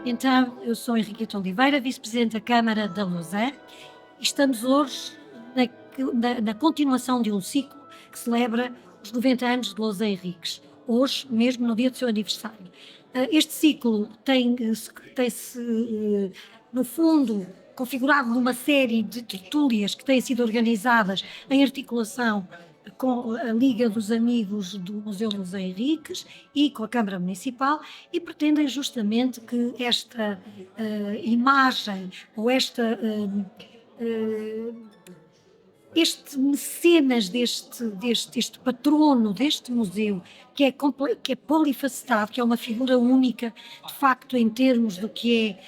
Então, eu sou Henriqueta Oliveira, vice-presidente da Câmara da Lausanne, e estamos hoje na continuação de um ciclo que celebra os 90 anos de Lausanne Henriques, hoje mesmo no dia do seu aniversário. Este ciclo tem-se, no fundo, configurado numa série de tertúlias que têm sido organizadas em articulação com a Liga dos Amigos do Museu Lausanne Henriques e com a Câmara Municipal, e pretendem justamente que esta imagem ou este mecenas deste patrono deste museu, que é polifacetado, que é uma figura única, de facto, em termos do que é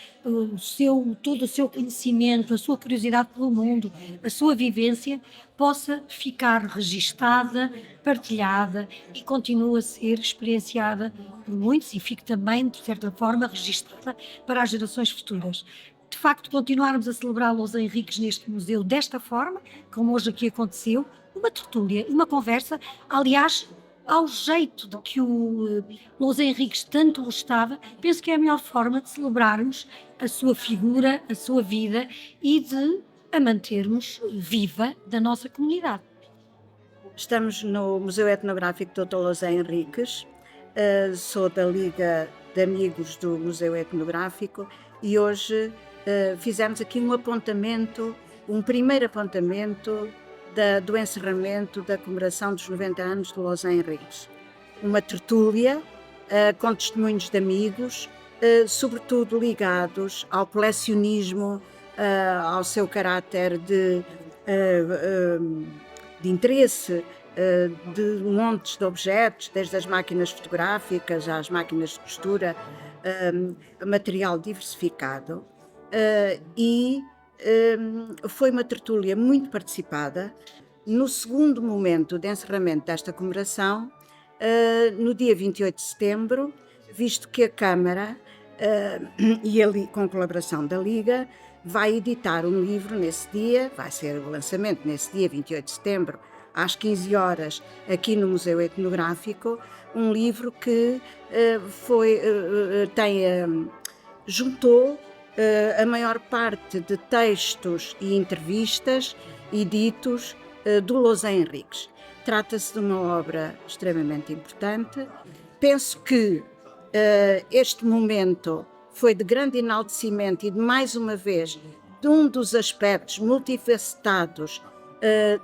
todo o seu conhecimento, a sua curiosidade pelo mundo, a sua vivência, possa ficar registada, partilhada e continue a ser experienciada por muitos e fique também, de certa forma, registada para as gerações futuras. De facto, continuarmos a celebrar Lausanne Henriques neste museu desta forma, como hoje aqui aconteceu, uma tertúlia, uma conversa, aliás, ao jeito de que o Lausanne Henriques tanto gostava, penso que é a melhor forma de celebrarmos a sua figura, a sua vida e de a mantermos viva da nossa comunidade. Estamos no Museu Etnográfico Dr. Lausanne Henriques, sou da Liga de Amigos do Museu Etnográfico e hoje fizemos aqui um primeiro apontamento do encerramento da comemoração dos 90 anos de Lausanne Henriques. Uma tertúlia com testemunhos de amigos, sobretudo ligados ao colecionismo, ao seu caráter de interesse de montes de objetos, desde as máquinas fotográficas às máquinas de costura, material diversificado. Foi uma tertúlia muito participada. No segundo momento de encerramento desta comemoração, no dia 28 de setembro, visto que a Câmara, e ali com colaboração da Liga, vai editar um livro nesse dia, vai ser o lançamento nesse dia 28 de setembro, às 15 horas, aqui no Museu Etnográfico, um livro que juntou a maior parte de textos e entrevistas e ditos do Lausanne Henriques. Trata-se de uma obra extremamente importante. Penso que este momento foi de grande enaltecimento e, de mais uma vez, de um dos aspectos multifacetados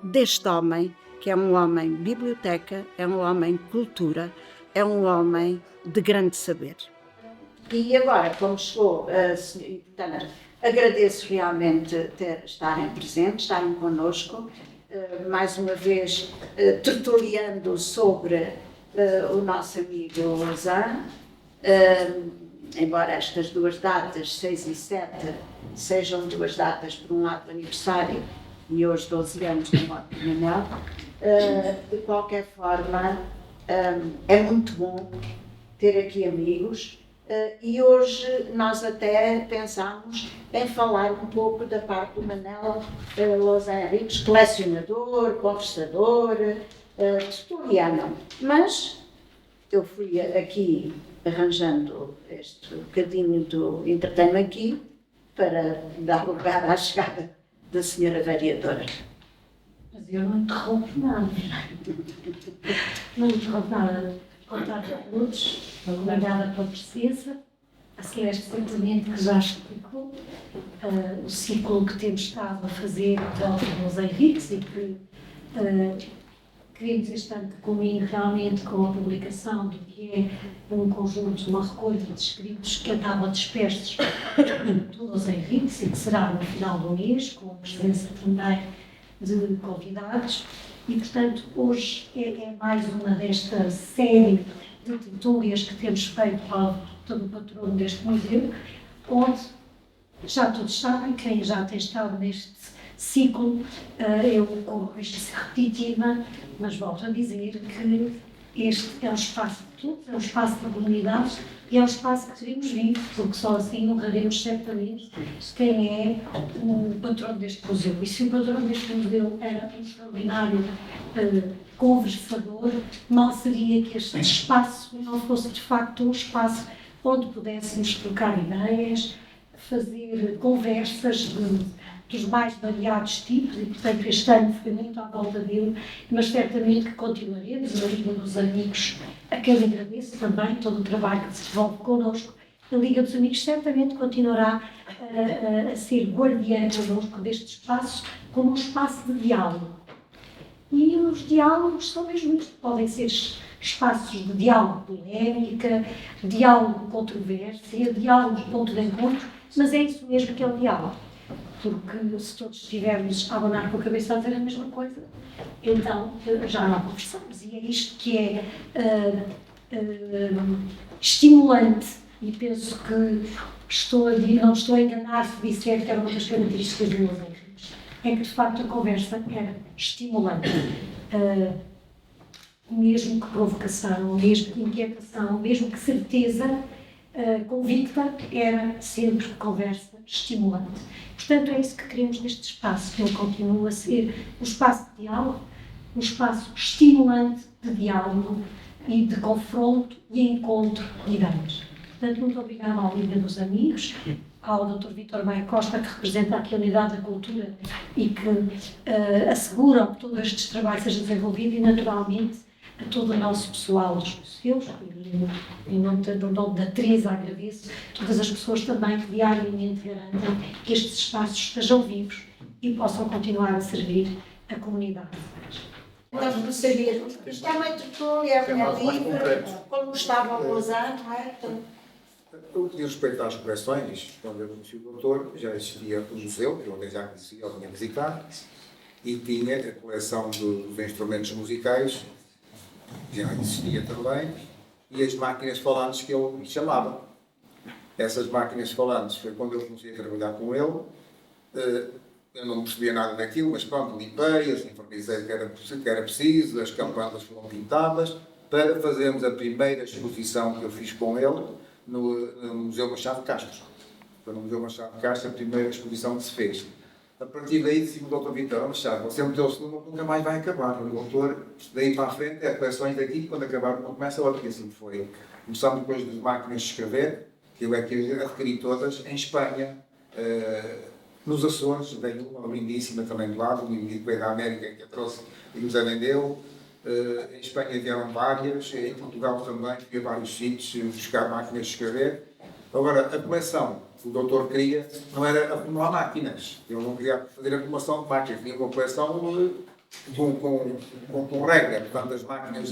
deste homem, que é um homem biblioteca, é um homem cultura, é um homem de grande saber. E agora, como chegou a senhora deputada, agradeço realmente estarem presentes, estarem connosco, mais uma vez tertuliando sobre o nosso amigo Lausanne, embora estas duas datas, 6 e 7, sejam duas datas, por um lado, do aniversário e hoje 12 anos da morte de Manel, de qualquer forma, é muito bom ter aqui amigos. E hoje nós até pensámos em falar um pouco da parte do Manel Lausanne Henriques, colecionador, conversador, tertuliano. Mas eu fui aqui arranjando este bocadinho do entretenimento aqui para dar lugar à chegada da senhora vereadora. Mas eu não interrompo nada. Não interrompo nada. Contar a todos, obrigada pela presença, a seguir este sentimento que já explicou, o ciclo que temos estado a fazer de Lausanne Henriques e que queremos este ano que culmine realmente com a publicação do que é um conjunto, uma recolha de escritos que andavam dispersos do Lausanne Henriques e que será no final do mês, com a presença também de convidados. E, portanto, hoje é mais uma desta série de tertúlias que temos feito para todo o patrono deste museu, onde já todos sabem, quem já tem estado neste ciclo, eu corro isto a ser repetitiva, mas volto a dizer que este é um espaço de todos, é um espaço de comunidade e é um espaço que queremos vivo, porque só assim honraremos certamente quem é o patrono deste museu. E se o patrono deste museu era um extraordinário conversador, mal seria que este espaço não fosse de facto um espaço onde pudéssemos trocar ideias, fazer conversas dos mais variados tipos, e portanto este ano foi muito à volta dele, mas certamente que continuaremos. A Liga dos Amigos, a quem agradeço também todo o trabalho que se desenvolve connosco, a Liga dos Amigos certamente continuará a ser guardiã connosco deste espaço como um espaço de diálogo. E os diálogos são mesmo isto, podem ser espaços de diálogo polémica, diálogo controvérsia, diálogo de ponto de encontro, mas é isso mesmo que é o diálogo. Porque se todos estivermos a abanar com a cabeça a dizer a mesma coisa, então já não conversamos. E é isto que é estimulante, e penso que não estou a enganar se disser que era uma das características do Los Henriques. É que de facto a conversa era estimulante. Mesmo que provocação, mesmo que inquietação, mesmo que certeza convicta, era sempre conversa estimulante. Portanto, é isso que queremos neste espaço, que ele continua a ser um espaço de diálogo, um espaço estimulante de diálogo e de confronto e encontro de ideias. Portanto, muito obrigada à Liga dos Amigos, ao Dr. Vítor Maia Costa, que representa aqui a Unidade da Cultura e que asseguram que todos estes trabalhos sejam desenvolvidos, e naturalmente a todo o nosso pessoal dos museus, em nome da Teresa agradeço, todas as pessoas também que diariamente garantem que estes espaços estejam vivos e possam continuar a servir a comunidade. Nós não sabíamos, isto é uma tertúlia, é livre, como estava o Lausanne, não é? No que diz respeito às coleções, quando eu conheci o doutor, já existia o museu, que eu já conhecia, eu vinha visitar, e tinha a coleção dos instrumentos musicais, já existia também, e as máquinas falantes que ele chamava. Essas máquinas falantes foi quando eu comecei a trabalhar com ele. Eu não percebia nada daquilo, mas pronto, limpei-as, informizei que era preciso, as campanas foram pintadas, para fazermos a primeira exposição que eu fiz com ele no Museu Machado de Castro. Foi no Museu Machado de Castro a primeira exposição que se fez. A partir daí disse-me o Dr. Vítor Machado, você meteu-se numa, nunca mais vai acabar. O doutor, daí para a frente, é coleções daqui, quando acabar não começa outra, que assim foi. Começamos depois das máquinas de escrever, que eu é que adquiri todas, em Espanha, nos Açores, veio uma lindíssima também de lado, um indivíduo veio da América que a trouxe e nos a vendeu. Em Espanha vieram várias, em Portugal também, fui a vários sítios buscar máquinas de escrever. Agora, a coleção que o doutor queria não era acumular máquinas. Ele não queria fazer acumulação de máquinas, tinha uma coleção com regra. Portanto, as máquinas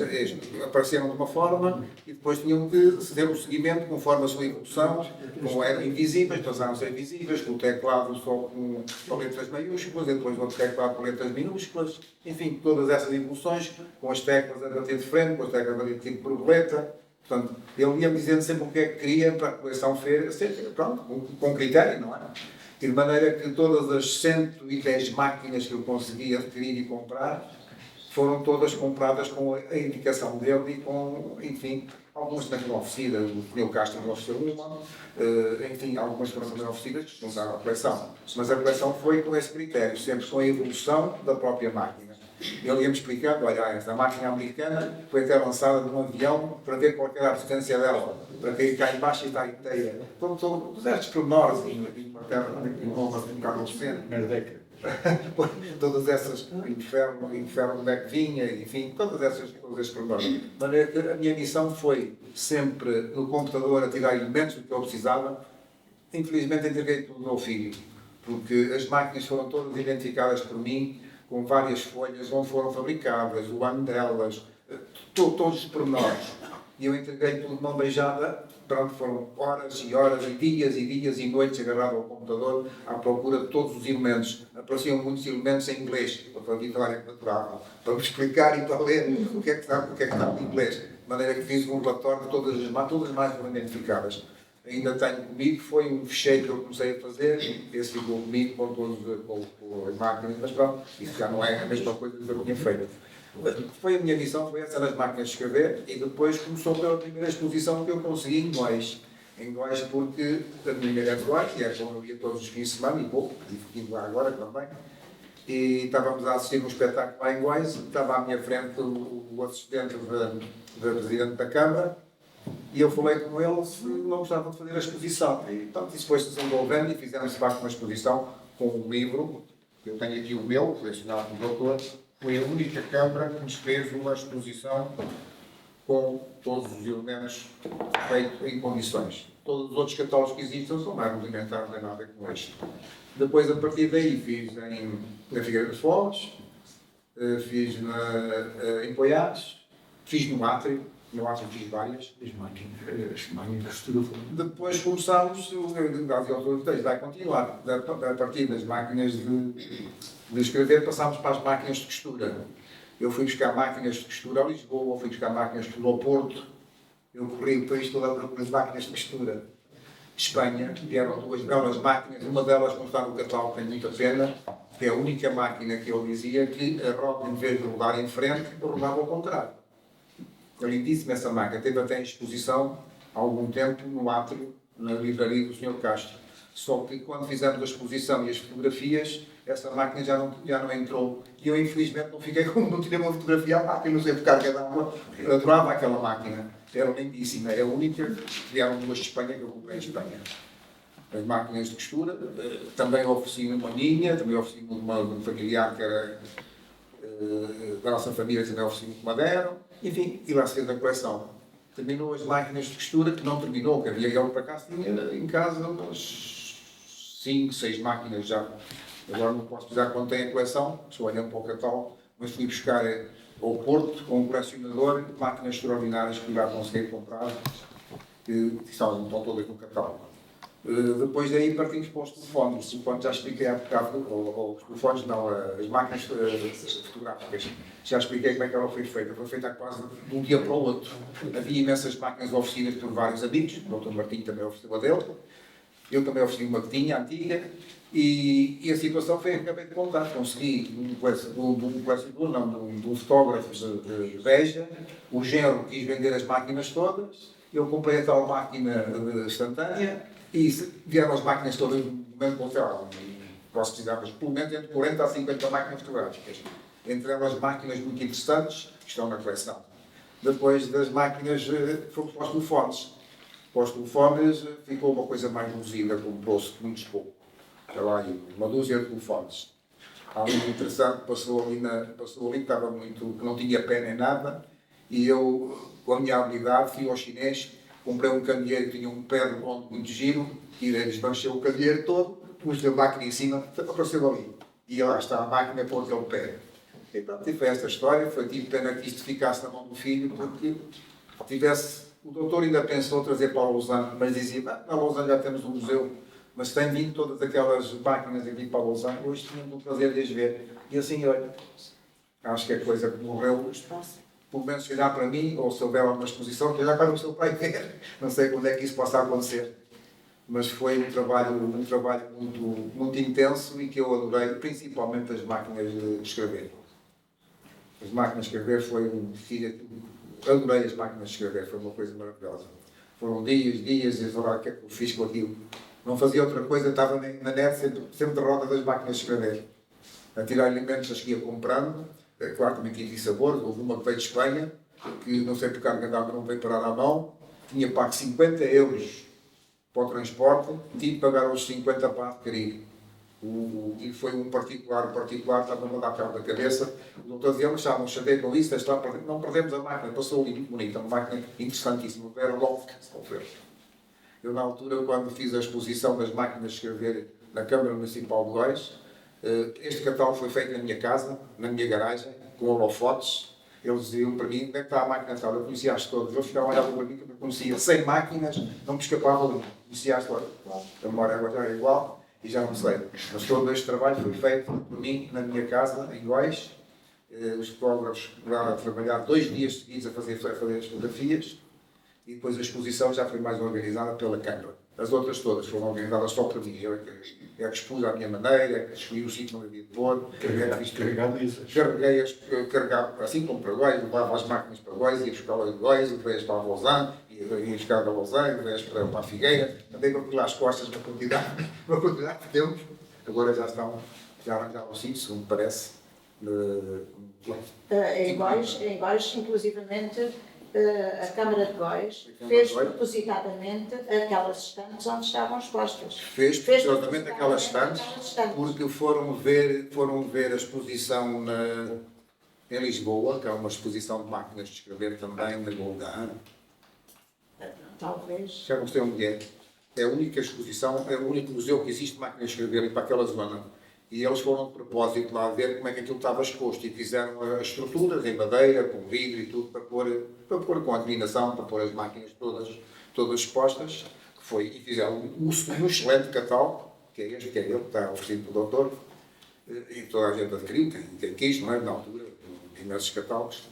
apareceram de uma forma e depois tinham que ter o seguimento conforme a sua evolução, como eram invisíveis, passaram a ser visíveis, com o teclado só com letras maiúsculas, e depois outro teclado com letras minúsculas, enfim, todas essas evoluções, com as teclas a bater de frente, com as teclas a bater tipo borboleta. Portanto, ele ia-me dizendo sempre o que é que queria para a coleção ser, pronto, com critério, não é? De maneira que todas as 110 máquinas que eu consegui adquirir e comprar foram todas compradas com a indicação dele e com, enfim, algumas também oferecidas. O Pneu Castro me ofereceu uma, enfim, algumas foram também oferecidas que não estavam à coleção. Mas a coleção foi com esse critério, sempre com a evolução da própria máquina. Ele ia-me explicando, olha, esta máquina americana foi até lançada num avião para ver qual era a distância dela, para cair cá embaixo e está inteira. Todos estes pormenores, uma terra que envolve um bocado o centro, todas essas, o inferno onde é que vinha, enfim, todos esses pormenores. De maneira que a minha missão foi sempre no computador a tirar elementos do que eu precisava. Infelizmente entreguei tudo ao meu filho, porque as máquinas foram todas identificadas por mim, com várias folhas onde foram fabricadas, o ano delas, todos os pormenores. E eu entreguei tudo de mão beijada, pronto, foram horas e horas e dias e noites agarrado ao computador à procura de todos os elementos. Apareciam muitos elementos em inglês, para a vitória natural, para me explicar e para ler o que é que está em inglês. De maneira que fiz um relatório de todas as máquinas foram identificadas. Ainda tenho comigo, foi um fecheiro que eu comecei a fazer, esse ficou comigo com as máquinas, mas pronto, isso já não é a mesma coisa que eu tinha feito. Foi a minha missão, foi essa nas máquinas de escrever, e depois começou pela primeira exposição que eu consegui em Góis. Em Góis porque a minha era de Góis, e era como eu ia todos os fins de semana, e pouco, e lá agora também. E estávamos a assistir um espetáculo lá em Góis, estava à minha frente o assistente da Presidente da Câmara, E eu falei com ele se não gostava de fazer a exposição. E portanto, isso foi-se desenvolvendo e fizemos de facto uma exposição com um livro. Eu tenho aqui o meu, colecionado com o doutor. Foi a única câmara que nos fez uma exposição com todos os elementos feitos em condições. Todos os outros catálogos que existem são mais rudimentares, não tem nada a ver com este. Depois, a partir daí, fiz na Figueira dos Foles, fiz em Poiares, fiz no Átrio fiz várias. As máquinas de costura. Depois começámos, vai continuar, a partir das máquinas de escrever, passámos para as máquinas de costura. Eu fui buscar máquinas de costura a Lisboa, fui buscar máquinas de costura ao Porto. Eu corri o país todo a procurar as máquinas de costura. Espanha, vieram 2 belas máquinas, uma delas, como está no catálogo, tem muita pena, que é a única máquina que ele dizia que a roda, em vez de rodar em frente, rodava ao contrário. É lindíssima essa máquina, teve até em exposição há algum tempo no Átrio, na livraria do Sr. Castro. Só que quando fizemos a exposição e as fotografias, essa máquina já não entrou. E eu, infelizmente, não tirei uma fotografia à máquina, não sei por carga d'água. Eu adorava aquela máquina, era lindíssima. É a única, vieram 2 de Espanha que eu comprei em Espanha. As máquinas de costura, também ofereci uma minha, também ofereci uma de um familiar que era da nossa família, também ofereci uma deram. Enfim, e lá se fez a coleção. Terminou as máquinas de costura, que não terminou, que havia ele para cá, tinha em casa umas 5, 6 máquinas já. Agora não posso dizer quanto tem a coleção, estou olhando para o catálogo, mas fui buscar ao Porto, com um colecionador, máquinas extraordinárias que já consegui comprar, que estão todas no catálogo. Depois daí partimos para os telefones. Os telefones já expliquei há bocado, ou os telefones não, as máquinas fotográficas. Já expliquei como é que ela foi feita. Foi feita quase de um dia para o outro. Havia imensas máquinas oferecidas por vários amigos. O Dr. Martim também ofereceu a dele. Eu também ofereci uma que tinha, antiga. E a situação foi a que acabei de contar. Consegui de um fotógrafo de Beja. O genro quis vender as máquinas todas. Eu comprei a tal máquina instantânea. E vieram as máquinas todas no momento para o telão. Posso precisar, mas pelo menos entre 40 a 50 máquinas fotográficas. Entre elas máquinas muito interessantes, que estão na coleção. Depois das máquinas, fomos para os telefones. Para os telefones ficou uma coisa mais reduzida, comprou-se muito pouco. Sei lá, uma dúzia de telefones. Há muito interessante, passou ali que estava muito, que não tinha pé nem nada, e eu, com a minha habilidade, fui ao chinês, comprei um candeeiro que tinha um pé redondo muito giro, tirei, desmanchei o candeeiro todo, pus a máquina em cima, apareceu ali. E lá está a máquina por aquele pé. E pronto, e foi esta história, foi tipo pena que isto ficasse na mão do filho, porque o doutor ainda pensou trazer para a Lausanne, mas dizia, na Lausanne já temos um museu, mas tem vindo todas aquelas máquinas aqui para a Lausanne, hoje tínhamos o prazer de as ver. E assim, olha, acho que é coisa que morreu. Pelo menos se olhar para mim, ou se houver uma exposição, que eu já quero o seu pai ver. Não sei quando é que isso possa acontecer. Mas foi um trabalho muito intenso e que eu adorei, principalmente as máquinas de escrever. As máquinas de escrever foi adorei as máquinas de escrever, foi uma coisa maravilhosa. Foram dias, e falar o que é que eu fiz com aquilo. Não fazia outra coisa, estava na net, sempre de roda das máquinas de escrever. A tirar alimentos, as que ia comprando. Claro, também tinha sabor. Houve uma que veio de Espanha, que não sei por carga d'água não veio parar à mão. Tinha pago 50 euros para o transporte, tive de pagar os 50 para adquirir. E foi um particular, estava-me a dar cabo da cabeça. O doutor dizia, mas estavam chateados com isso, não perdemos a máquina, passou ali muito bonita, uma máquina interessantíssima, era logo que se confere. Eu, na altura, quando fiz a exposição das máquinas de escrever na Câmara Municipal de Góis, este catálogo foi feito na minha casa, na minha garagem, com holofotes. Eles diziam para mim, onde é que está a máquina tal? Eu conhecia-as todas. Eu ficava a olhar para mim, que eu conhecia 100 máquinas, não me escapava ali. Conhecia-as todas. A memória agora já é igual e já não sei. Mas todo este trabalho foi feito por mim, na minha casa, em Góis. Os fotógrafos foram a trabalhar 2 dias seguidos a fazer as fotografias. E depois a exposição já foi mais organizada pela Câmara. As outras todas foram organizadas só por mim. Eu é que expus à minha maneira, é que escolhi o sítio onde havia de pôr. Carregava assim como para Góis, levava as máquinas para Góis, ia buscar lá em Góis, levei-as para a Lausanne, ia buscar da Lausanne, levei-as para a Figueira. Andei com aquilo às costas, uma quantidade de tempo. Agora já arranjaram o sítio, segundo parece. Em Góis, inclusivamente, a Câmara de Góis fez propositadamente aquelas estantes onde estavam expostas. Fez precisamente aquelas estantes estantes. porque foram ver a exposição em Lisboa, que é uma exposição de máquinas de escrever também na Golgã. Talvez. Já não sei onde é. É a única exposição, é o único museu que existe de máquinas de escrever para aquela zona. E eles foram de propósito lá ver como é que aquilo estava exposto e fizeram as estruturas em madeira, com vidro e tudo, para pôr com a iluminação, para pôr as máquinas todas expostas. E fizeram um excelente catálogo, que é este, que é ele, que está oferecido pelo doutor, e toda a gente adquiriu, quem quis, não é? Na altura, imensos catálogos.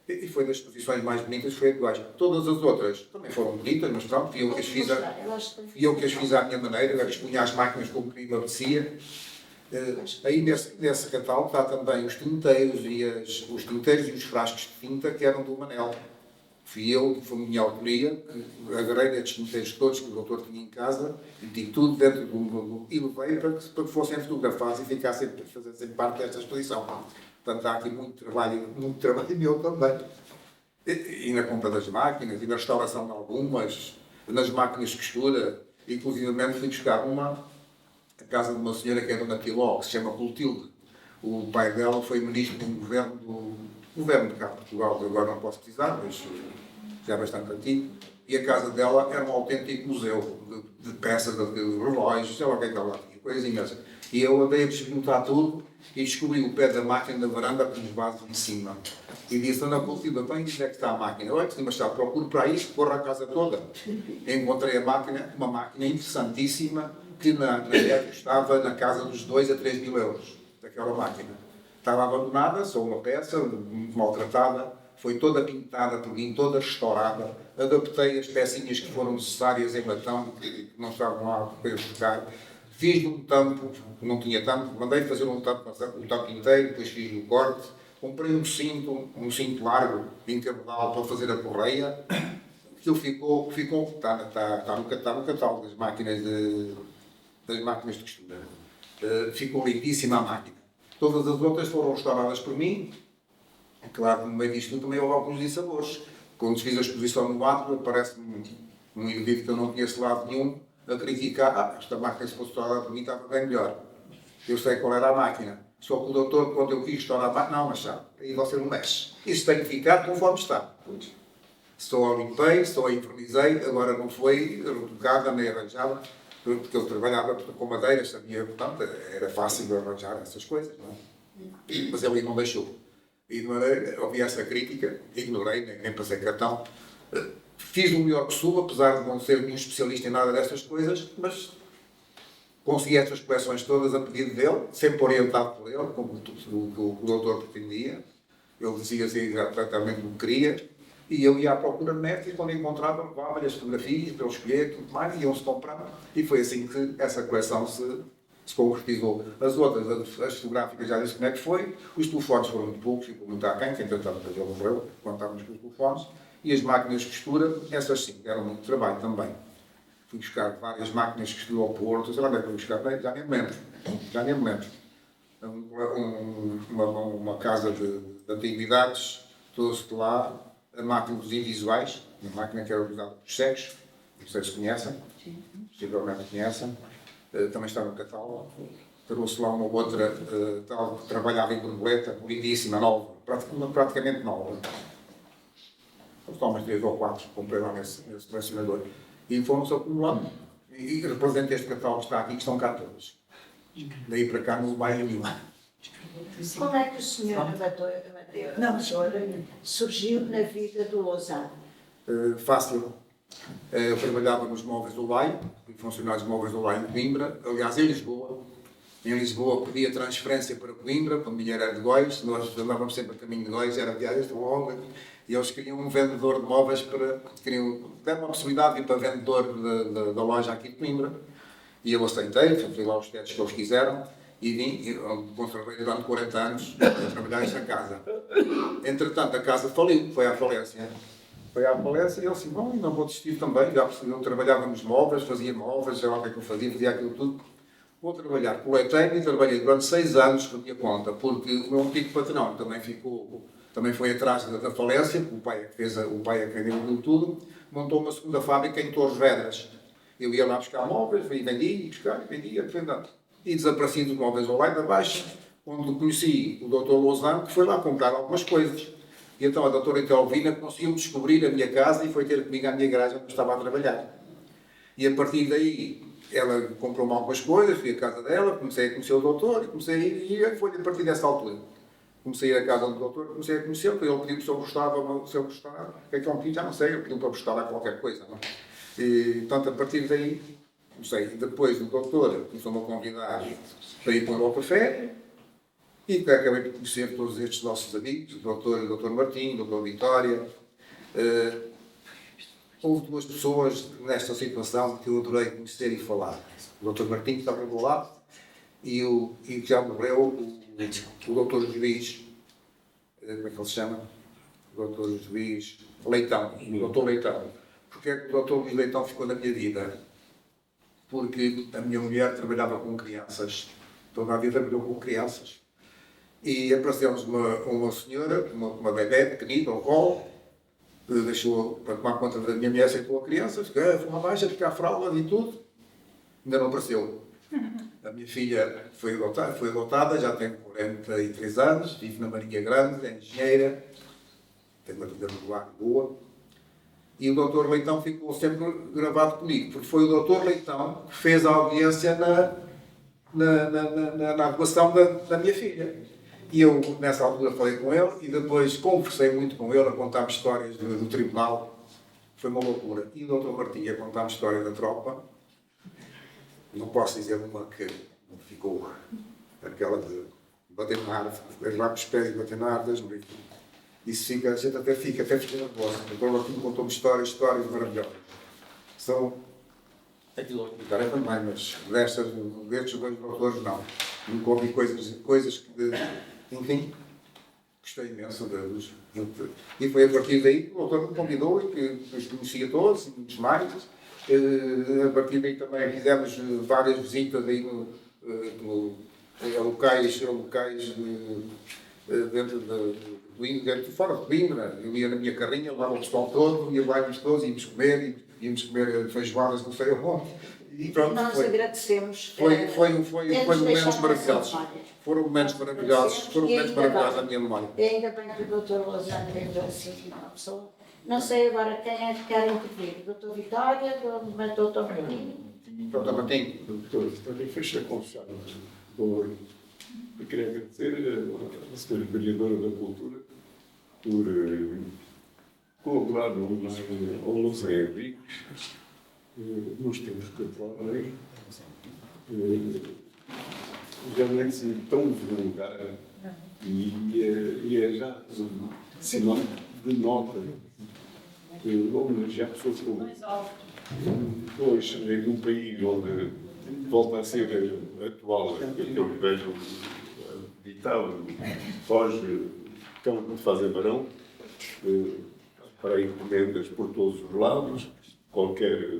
E foi das exposições mais bonitas, foi a de Góis. Todas as outras também foram bonitas, mas pronto, fui eu que as fiz à minha maneira, eu expunha as máquinas como que me apetecia. Aí nesse catálogo está também os tinteiros e os frascos de tinta que eram do Manel. Foi a minha autoria, que agarrei nestes tinteiros todos que o doutor tinha em casa e meti tudo dentro e levei para que fossem fotografados e fizessem parte desta exposição. Portanto, há aqui muito trabalho meu também. E na compra das máquinas, e na restauração de algumas, nas máquinas de costura, inclusive fui buscar a casa de uma senhora que é Dona Tiló, que se chama Clotilde. O pai dela foi ministro do governo de cá de Portugal, agora não posso precisar, mas já é bastante antigo. E a casa dela era um autêntico museu de peças, de relógios, sei lá o que é que ela tinha, coisas imensas. E eu andei a desmontar tudo e descobri o pé da máquina na varanda com os vasos em cima. E disse, Dona Clotilde, bem, onde é que está a máquina? Olha, mas está, procuro para aí, corro a casa toda. Encontrei uma máquina interessantíssima, que na época estava na casa dos 2 a 3 mil euros, daquela máquina. Estava abandonada, só uma peça, muito maltratada, foi toda pintada por mim, toda restaurada. Adaptei as pecinhas que foram necessárias em latão, que não estavam lá para eu buscar. Fiz um tampo, não tinha tampo, mandei fazer um tampo inteiro, depois fiz o corte. Comprei um cinto largo, em cabedal, para fazer a correia. Aquilo está no catálogo das máquinas de costura. Ficou lindíssima a máquina. Todas as outras foram restauradas por mim. Claro que no meio disto também houve alguns dissabores. Quando fiz a exposição no Atlas, parece-me um indivíduo que eu não conheço lado nenhum a criticar, esta máquina se fosse restaurada por mim estava bem melhor. Eu sei qual era a máquina. Só que o doutor, quando eu quis restaurar a máquina, não, mas sabe, aí você não mexe. Isso tem que ficar conforme está. Só a limpei, só a infernizei, agora não foi retocada nem arranjada, porque eu trabalhava com madeira, sabia, portanto, era fácil arranjar essas coisas, não é? Mas ele não deixou. E de maneira, ouvi essa crítica, ignorei, nem passei cartão. Fiz o melhor que soube, apesar de não ser nenhum especialista em nada destas coisas, mas consegui estas coleções todas a pedido dele, sempre orientado por ele, como o doutor pretendia. Ele dizia exatamente o que queria, e eu ia à procura de net e quando encontrava, levava-lhe as fotografias para ele escolher, tudo mais, e iam-se comprando. E foi assim que essa coleção se concretizou. As outras, as fotográficas, já disse como é que foi. Os telefones foram muito poucos, ficou muito aquém, que entretanto ele morreu, quando estávamos com os telefones. E as máquinas de costura, essas sim, deram muito trabalho também. Fui buscar várias máquinas de costura ao Porto, sei lá onde é que fui buscar, já nem me lembro. Uma casa de antiguidades, trouxe de lá a máquina dos invisuais, uma máquina que era usada por cegos, não sei se conhecem, possivelmente conhecem, também está no catálogo. Trouxe lá uma outra tal que trabalhava em borboleta, lindíssima, nova, praticamente nova. Só umas 3 ou 4 comprei lá nesse colecionador. E fomos acumulando. E represento este catálogo que está aqui, que estão cá todas. Daí para cá não vai nenhuma. Como é que o senhor surgiu na vida do Lousã? Fácil. Eu trabalhava nos móveis do Lai, funcionários de móveis do Lai em Coimbra, aliás, em Lisboa. Em Lisboa pedia transferência para Coimbra, quando o dinheiro era de Góis, nós andávamos sempre a caminho de Góis, era viagens longas, e eles queriam um vendedor de móveis deram uma possibilidade de ir para vendedor da loja aqui de Coimbra. E eu aceitei, fui lá os testes que eles quiseram, e vim, conservei durante 40 anos a trabalhar nesta casa. Entretanto, a casa faliu, foi à falência. E ele disse, bom, não vou desistir também, já percebi, eu trabalhava nos móveis, fazia móveis, sei lá o que é que eu fazia aquilo tudo. Vou trabalhar, coletei e trabalhei durante 6 anos por minha conta, porque o meu antigo patrão também também foi atrás da falência, o pai é que vendeu tudo, montou uma segunda fábrica em Torres Vedras. Eu ia lá buscar móveis, vendia, e buscar, e vendia, e desapareci dos móveis ao lado da Baixa, onde conheci o Dr. Lozano, que foi lá comprar algumas coisas. E então a doutora Itelvina conseguiu descobrir a minha casa e foi ter comigo à minha garagem onde estava a trabalhar. E a partir daí, ela comprou-me algumas coisas, fui à casa dela, comecei a conhecer o doutor, e comecei a ir, e foi a partir dessa altura. Comecei a ir à casa do doutor, comecei a conhecê-lo, ele pediu-me se eu gostava, se eu gostava, o que é que ele pediu, já não sei, ele pediu para gostar de qualquer coisa, não é? E, portanto, a partir daí, comecei, depois do doutor, começou-me a convidar para ir para o café, e acabei de conhecer todos estes nossos amigos, o doutor Martim, o doutor Vitória. Houve duas pessoas nesta situação que eu adorei conhecer e falar. O doutor Martim, que estava ao meu lado, e já morreu o doutor Juiz, como é que ele se chama? O doutor Juiz Leitão, o doutor Leitão. Porque é que o doutor Luís Leitão ficou na minha vida? Porque a minha mulher trabalhava com crianças, toda a vida trabalhou com crianças. E apareceu-nos uma senhora, uma bebé pequenina, ao colo, deixou para tomar conta da minha mulher, aceitou a criança, foi uma baixa, ficar fralda e tudo, ainda não apareceu. A minha filha foi adotada, já tem 43 anos, vive na Marinha Grande, é engenheira, tem uma vida regular boa. E o doutor Leitão ficou sempre gravado comigo, porque foi o doutor Leitão que fez a audiência na adequação da minha filha. E eu, nessa altura, falei com ele e depois conversei muito com ele a contar-me histórias do tribunal. Foi uma loucura. E o doutor Martim a contar-me história da tropa. Não posso dizer uma que ficou aquela de bater na árvore, ir lá com os pés e bater na árvore. Isso fica, a gente até fica nervoso. O doutor Martim contou-me histórias maravilhosas. São aquilo que é também, mas destes dois doutores não. Nunca ouvi coisas que, enfim, gostei imenso deles. E foi a partir daí que o doutor me convidou e que os conhecia todos, e muitos mais. A partir daí também fizemos várias visitas aí a locais dentro fora de Coimbra. Eu ia na minha carrinha, levava o pessoal todo, ia lá todos, íamos comer feijoadas no sei aonde. E pronto, nós agradecemos. Foi momentos maravilhosos. Foram momentos maravilhosos da minha memória. E ainda bem que o Dr. Lozano veio assim, uma pessoa. Não sei agora quem é que quer intervir. Dr. Vitória ou o Dr. Martim? Dr. Martim. Doutor, também fecha com chave de ouro. Eu queria agradecer à senhora vereadora da Cultura por colaborar ao Luzem Henriques nos tempos que atualmente já não é assim tão vulgar e é já sinal de nota que homenagear pessoas como hoje num país onde volta a ser atual, eu vejo ditado, foge cão que fazem barão, para encomendas por todos os lados, qualquer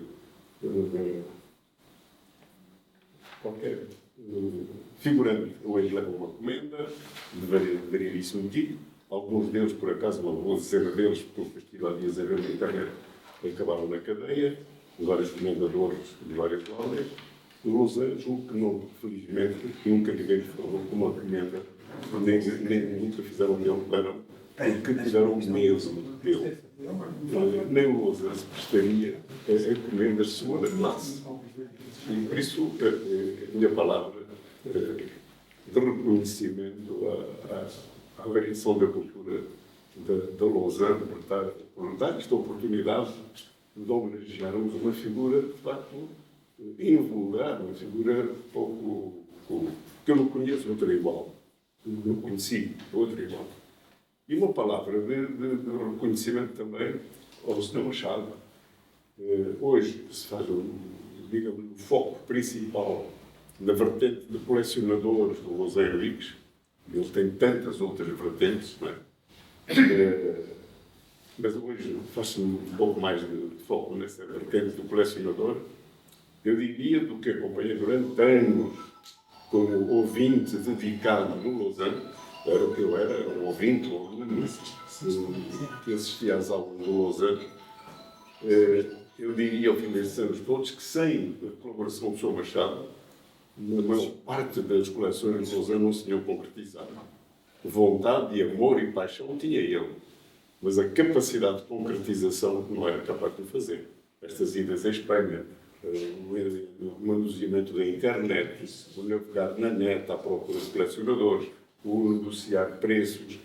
figurante hoje leva uma comenda, deveria isso mentir. Alguns deles, por acaso, não vou dizer deles, porque estive há dias a ver na internet, acabaram na cadeia, vários comendadores de várias ordens. Lousa, julgo que não, felizmente, nunca ninguém falou com uma comenda, nem nunca fizeram dele barão, porque tiveram medo dele. Nem Lousa se prestaria a comendas de segunda classe. E por isso, a minha palavra de reconhecimento à variação da cultura da Lausanne por dar esta oportunidade de homenagearmos uma figura, de facto, invulgar, uma figura pouco que eu não conheço outra igual. Não conheci outra igual. E uma palavra de reconhecimento também ao Sr. Machado. Hoje se faz, digamos, o foco principal na vertente de colecionadores do Luzem Henriques. Ele tem tantas outras vertentes, não é? Mas hoje faz-se um pouco mais de foco nessa vertente do colecionador. Eu diria do que acompanhei durante anos como ouvinte dedicado no Lausanne, Eu era um ouvinte, um aluno, que assistia às aulas do Lausanne. Eu diria, ao fim destes anos todos, que sem a colaboração do Sr. Machado, a maior parte das coleções de Lausanne não se tinham concretizado. Vontade, amor e paixão tinha ele, mas a capacidade de concretização não era capaz de fazer. Estas idas à Espanha, o manuseamento da internet, o navegar na net à procura de colecionadores, o negociar preços,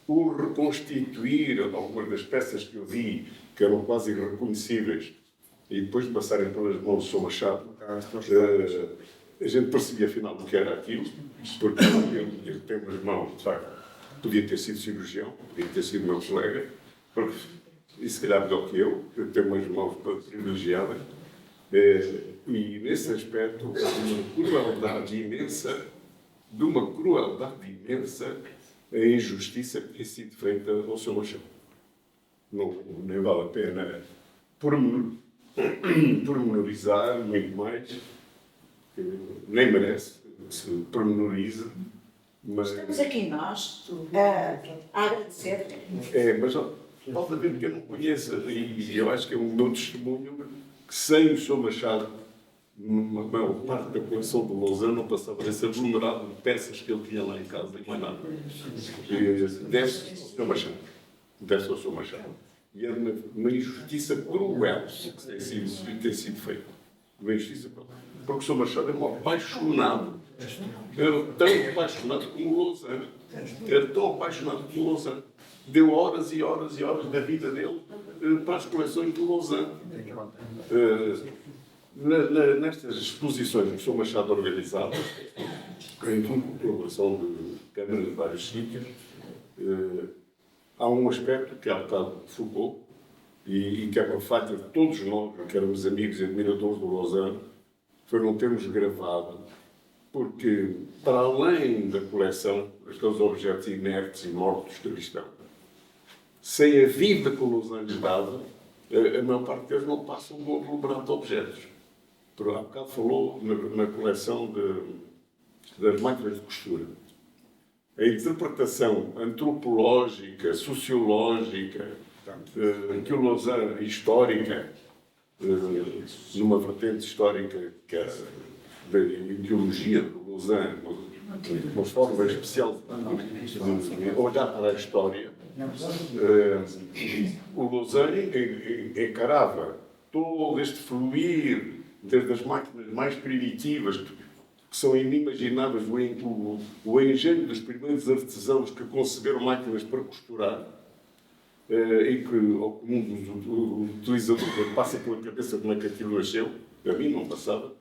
o reconstituir algumas das peças que eu vi, que eram quase irreconhecíveis, e depois de passarem pelas mãos do Sr. Machado, a gente percebia afinal o que era aquilo, porque ele tem umas mãos, de facto, podia ter sido cirurgião, podia ter sido meu colega, e se calhar melhor que eu tenho umas mãos privilegiadas, e nesse aspecto, de uma crueldade imensa, a injustiça que tem sido feita ao Sr. Machado. Nem vale a pena pormenorizar muito mais, nem merece que se pormenorize, mas... Estamos aqui nós a agradecer. Mas pode haver que eu não conheça, e eu acho que é um meu testemunho que sem o Sr. Machado, uma maior parte da coleção do Lausanne não passava desse aglomerado de peças que ele tinha lá em casa e mais nada. Deve-se ao Sr. Machado. Deve-se ao Sr. Machado. E é uma injustiça cruel que tem sido feita. Uma injustiça cruel. Porque o Sr. Machado é um apaixonado. Era tão apaixonado como o Lausanne. Era tão apaixonado como o Lausanne. Deu horas e horas e horas da vida dele para as coleções do Lausanne. Nestas exposições que o Sr. Machado organizava, em colaboração de câmaras de vários sítios, há um aspecto que há bocado focou e que é uma falha de todos nós, que éramos amigos e admiradores do Lausanne, foi não termos gravado, porque, para além da coleção, aqueles objetos inertes e mortos que ali estão, sem a vida que o Lausanne lhes dava, a maior parte deles não passam de um aglomerado de objetos. Há bocado falou na coleção das máquinas de costura. A interpretação antropológica, sociológica, que o Lausanne, histórica, numa vertente histórica que era da ideologia do Lausanne, uma forma especial de olhar para a história, o Lausanne encarava todo este fluir, desde as máquinas mais primitivas, que são inimagináveis, o engenho dos primeiros artesãos que conceberam máquinas para costurar, e que ao comum do utilizador passa pela cabeça como é que aquilo nasceu, a mim não passava,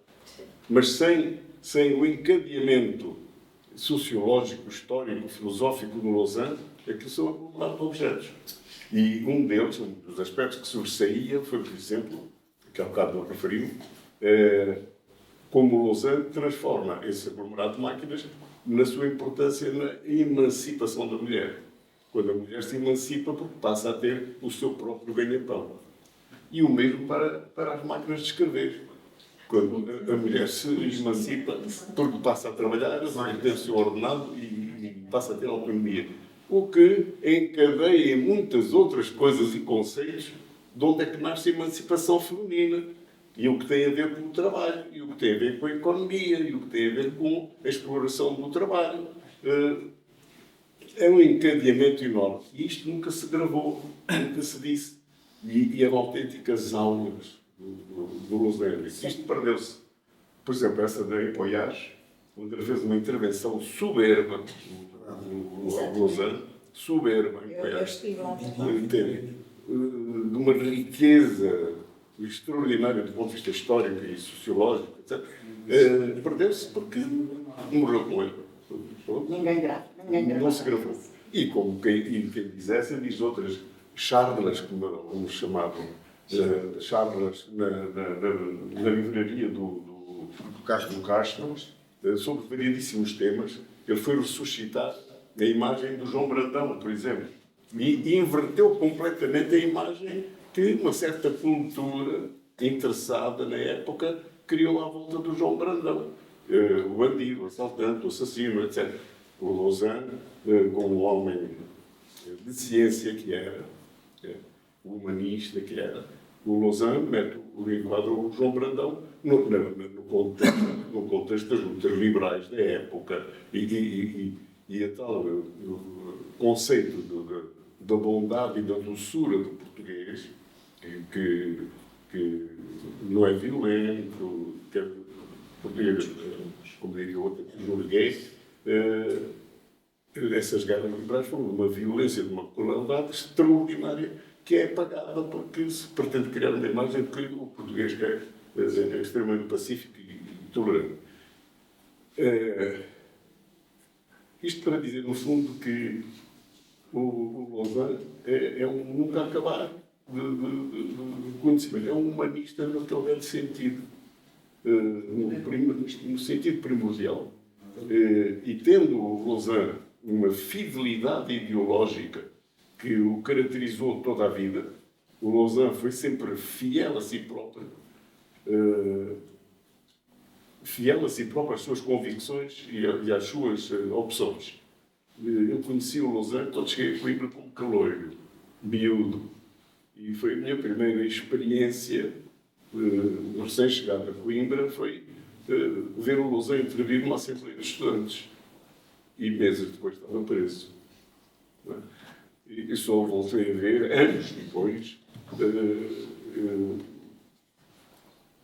mas sem o encadeamento sociológico, histórico, filosófico do Lausanne, aquilo são acumulados de objetos. E um deles, um dos aspectos que sobressaía, foi, por exemplo, que há bocado não referi, como o Lausanne transforma esse aglomerado de máquinas na sua importância na emancipação da mulher. Quando a mulher se emancipa, porque passa a ter o seu próprio ganha-pão. E o mesmo para as máquinas de escrever. Quando a mulher se emancipa, porque passa a trabalhar, tem o seu ordenado e passa a ter autonomia. O que encadeia muitas outras coisas e conceitos de onde é que nasce a emancipação feminina. E o que tem a ver com o trabalho, e o que tem a ver com a economia, e o que tem a ver com a exploração do trabalho. É um encadeamento enorme. E isto nunca se gravou, nunca se disse. E eram autênticas aulas do Lausanne. Isto perdeu-se. Por exemplo, essa da Empoiage, onde ele fez uma intervenção soberba no Lausanne, soberba em Empoiage, de uma riqueza extraordinária do ponto de vista histórico e sociológico, etc. Perdeu-se porque morreu com ele. Ninguém grava. Não se gravou. E como quem dissesse, diz outras charlas, como alguns chamavam, charlas na livraria do Castro, sobre variedíssimos temas. Ele foi ressuscitar a imagem do João Brandão, por exemplo, e inverteu completamente a imagem que uma certa cultura interessada na época criou à volta do João Brandão. O bandido, o assaltante, o assassino, etc. O Lausanne, como homem de ciência que era, o humanista que era, o Lausanne mete o enquadro João Brandão no contexto das lutas liberais da época e a tal conceito da bondade e da doçura do português, que não é violento, que é português, como diria outro, norueguês. Essas guerras liberais foram de uma violência, de uma crueldade extraordinária, que é pagada porque se pretende criar uma imagem de que o português é extremamente pacífico e tolerante. Isto para dizer, no fundo, que o Lausanne é um nunca acabar de conhecimento. É um humanista naquele grande sentido, no sentido primordial. E tendo o Lausanne uma fidelidade ideológica que o caracterizou toda a vida, o Lausanne foi sempre fiel a si próprio, às suas convicções e às suas opções. Eu conheci o Lausanne quando cheguei a Coimbra como caloiro, miúdo, e foi a minha primeira experiência recém-chegada a Coimbra, foi ver o Lausanne intervir numa Assembleia de Estudantes. E meses depois estava preso. E só voltei a ver, anos depois,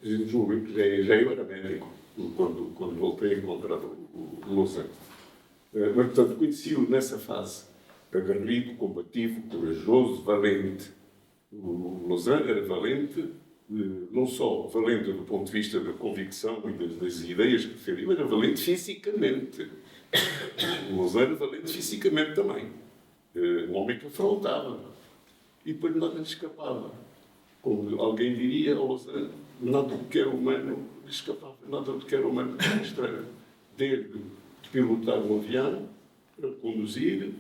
julgo que já eu era médico, quando voltei a encontrar o Lausanne. Mas, portanto, conheci-o nessa fase, aguerrido, combativo, corajoso, valente. O Lausanne era valente, não só valente do ponto de vista da convicção e das ideias que defendia, mas era valente fisicamente. O Lausanne era valente fisicamente também. Um homem que afrontava. E depois nada lhe escapava. Como alguém diria, ao Lausanne, nada do que era humano lhe escapava. Nada do que era humano lhe estranho. Desde pilotar um avião, a conduzir,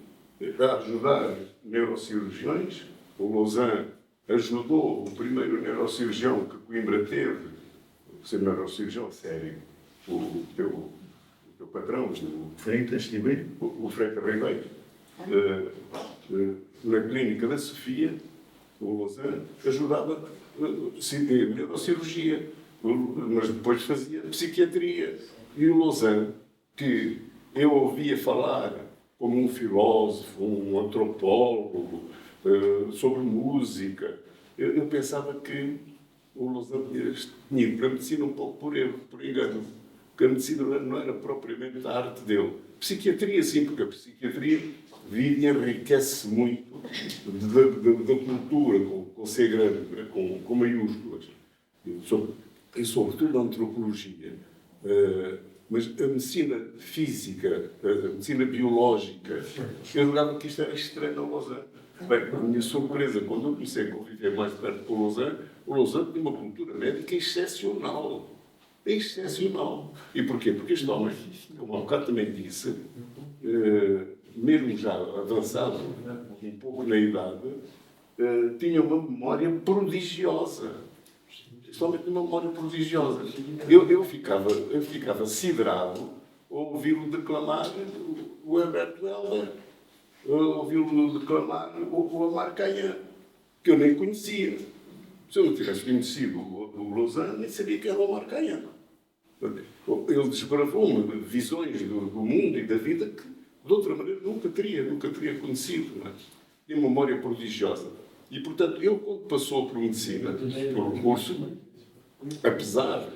a ajudar neurocirurgiões. O Lausanne ajudou o primeiro neurocirurgião que Coimbra teve, ser neurocirurgião a sério, o teu patrão, o Freitas Ribeiro, na clínica da Sofia, o Lausanne ajudava neurocirurgia, mas depois fazia psiquiatria. E o Lausanne, que eu ouvia falar como um filósofo, um antropólogo, sobre música, eu pensava que o Lausanne tinha ido para a medicina um pouco por erro, por engano, porque a medicina não era propriamente a arte dele. Psiquiatria, sim, porque a psiquiatria vive e enriquece muito da cultura, com C grande, com maiúsculas, e sobretudo a antropologia. Mas a medicina física, a medicina biológica, eu julgava que isto era estranho ao Lausanne. Bem, para a minha surpresa, quando eu comecei a conviver mais perto com o Lausanne tinha uma cultura médica excepcional. Excepcional. E porquê? Porque este homem, como há bocado também disse, mesmo já avançado um pouco na idade, tinha uma memória prodigiosa. Este homem tinha uma memória prodigiosa. Eu ficava siderado ao ouvi-lo declamar o Herberto Helder, ouvi-lo declamar o Amar Cayan, que eu nem conhecia. Se eu não tivesse conhecido o Lausanne, nem sabia que era o Amar Cayan. Ele desbravou-me visões do mundo e da vida que, de outra maneira, nunca teria conhecido. Mas tinha uma memória prodigiosa. E, portanto, ele, quando passou por medicina, por um curso, apesar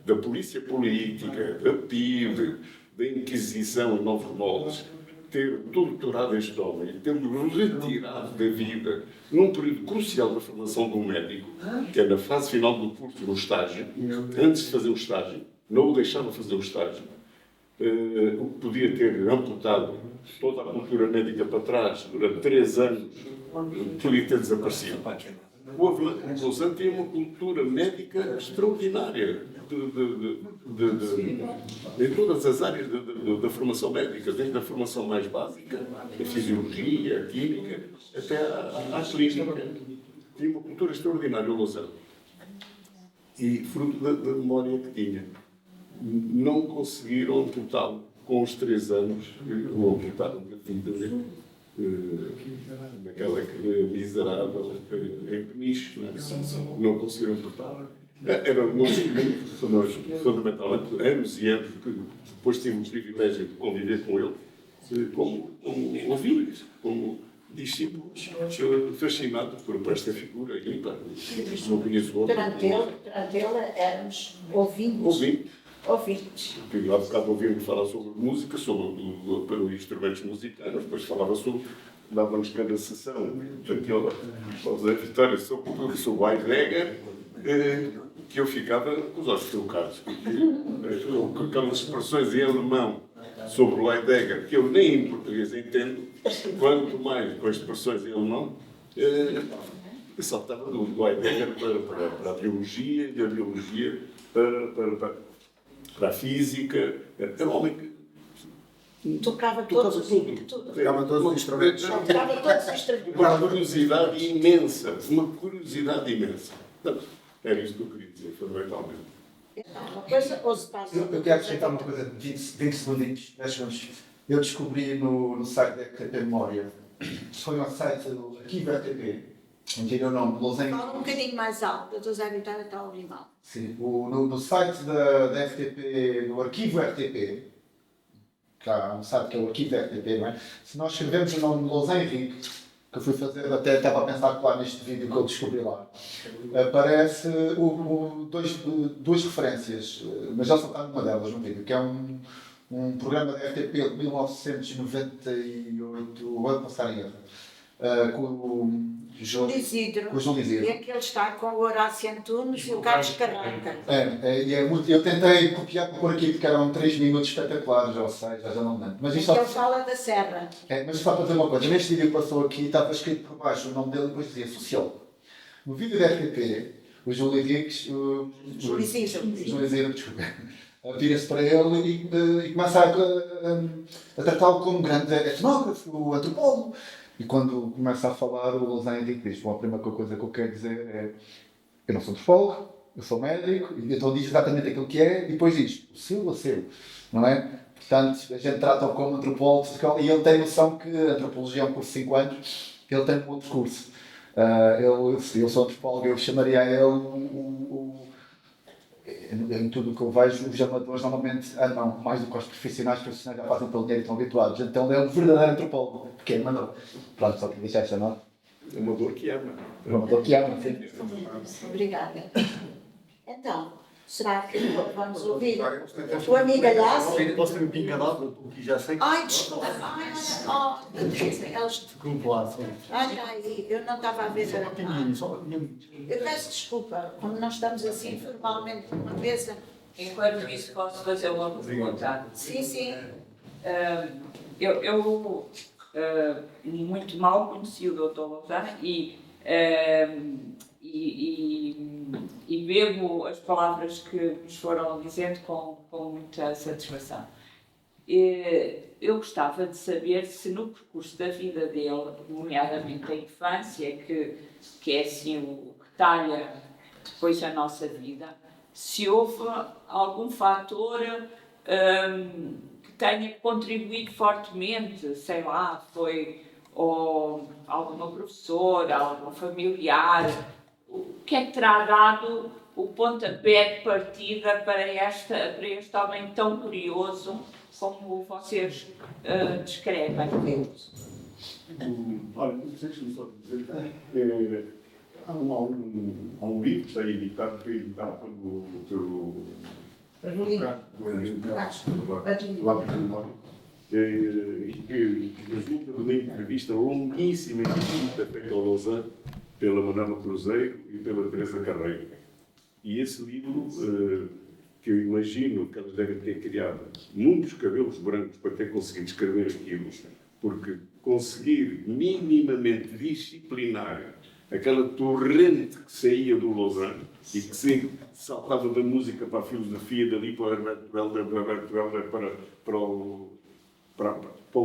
da polícia política, da PIDE, da Inquisição em novos moldes, ter torturado este homem, tendo-o retirado da vida num período crucial da formação de um médico, que é na fase final do curso, no estágio, antes de fazer o estágio, não o deixava fazer o estágio, o que podia ter amputado toda a cultura médica para trás durante 3 anos, podia ter desaparecido. O Lausanne tinha uma cultura médica extraordinária em todas as áreas da formação médica, desde a formação mais básica, a fisiologia, a química, até à clínica. Tinha uma cultura extraordinária o Lausanne. E fruto da memória que tinha. Não conseguiram amputá-lo com os 3 anos, completaram a vida naquela miserável em Peniche, não conseguiram cortar. Era um instrumento que nós, fundamentalmente, anos e anos, que depois tivemos o privilégio de conviver com ele, como ouvintes, como discípulos, fascinados por esta figura. E, não conheço outro. Perante ele éramos ouvintes. Porque há bocado ouvimos falar sobre música, sobre instrumentos musicais, depois falava sobre, dava-nos cada sessão daquela, o Zé Vitória, sobre o Heidegger, que eu ficava com os olhos trocados. Com aquelas expressões em alemão sobre o Heidegger, que eu nem em português entendo, quanto mais com as expressões em alemão, eu saltava do Heidegger para a biologia, e da biologia para a física. Era um homem que Tocava todos os instrumentos. Tocava todos os instrumentos. Tocava todos os instrumentos. uma curiosidade imensa. Portanto, era isto que eu queria dizer, fundamentalmente. Uma coisa, ou se passa. Eu quero acrescentar uma coisa de 20 segundinhos, 10 segundos. Eu descobri no site da RTP Memória, foi um site do Arquivo RTP, não tinha o nome, Lausanne. Fala um bocadinho mais alto, o Dr. Zé Vitória está a ouvir mal. Sim, no site da RTP, do Arquivo RTP, que há um site que é o Arquivo RTP, não é? Se nós escrevemos o nome de Lausanne Henrique, que eu fui fazer, até estava a pensar claro neste vídeo que eu descobri lá, aparece duas referências, mas já só está numa delas no vídeo, que é um programa da RTP de 1998, ou não estar em erro, com o João Isidro. Com o João Isidro. E é que ele está com o Horácio Antunes e o Carlos Carranca. Eu tentei copiar para pôr aqui, porque eram 3 minutos espetaculares, ou 6, já não me lembro. Mas isto ele fala da Serra. mas só para dizer uma coisa, neste vídeo que passou aqui estava escrito por baixo o nome dele e depois dizia sociólogo. No vídeo da RTP, o Júlio Dix, João Isidro, desculpa, vira-se para ele e começa a tratá-lo como grande etnógrafo, antropólogo. E quando começa a falar, o Lausanne Henrique diz: bom, a primeira coisa que eu quero dizer é: eu não sou antropólogo, eu sou médico, e então diz exatamente aquilo que é, e depois diz: o seu, não é? Portanto, a gente trata-o como antropólogo, e ele tem noção que a antropologia é um curso de 5 anos, ele tem um outro curso. Eu sou antropólogo, eu chamaria a ele em tudo o que eu vejo, os amadores normalmente andam mais do que os profissionais já fazem pelo dinheiro e estão habituados. Então ele é um verdadeiro antropólogo, porque é amador. Pronto, só que deixar esta nota. É uma dor que ama. É uma dor que ama, sim. Obrigada. Então, será que vamos ouvir o amigo Alhaço? Posso ter um pingo d'água? Porque já sei que... Ai, desculpa. Desculpa lá, sim. Ai, eu não estava a ver. Só um pequenininho, só Eu peço desculpa, como nós estamos assim formalmente numa mesa. Enquanto isso, posso fazer uma pergunta? Sim. Eu muito mal conheci o Dr. Lausanne e bebo as palavras que nos foram dizendo com muita satisfação. Eu gostava de saber se no percurso da vida dele, nomeadamente a infância, que é assim o que talha depois a nossa vida, se houve algum fator que tenha contribuído fortemente, sei lá, foi ou alguma professora, algum familiar, o que é que terá dado o pontapé de partida para este homem tão curioso como vocês descrevem? Olha, deixa-me só dizer, há um livro que está editado pelo Lápis de Memória, que resulta de uma entrevista longuíssima feita ao Lausanne pela Manuela Cruzeiro e pela Teresa Carreiro. E esse livro, que eu imagino que elas devem ter criado muitos cabelos brancos para ter conseguido escrever aquilo, porque conseguir minimamente disciplinar aquela torrente que saía do Lausanne e que se saltava da música para a filosofia, dali para o Herbert Welder, para o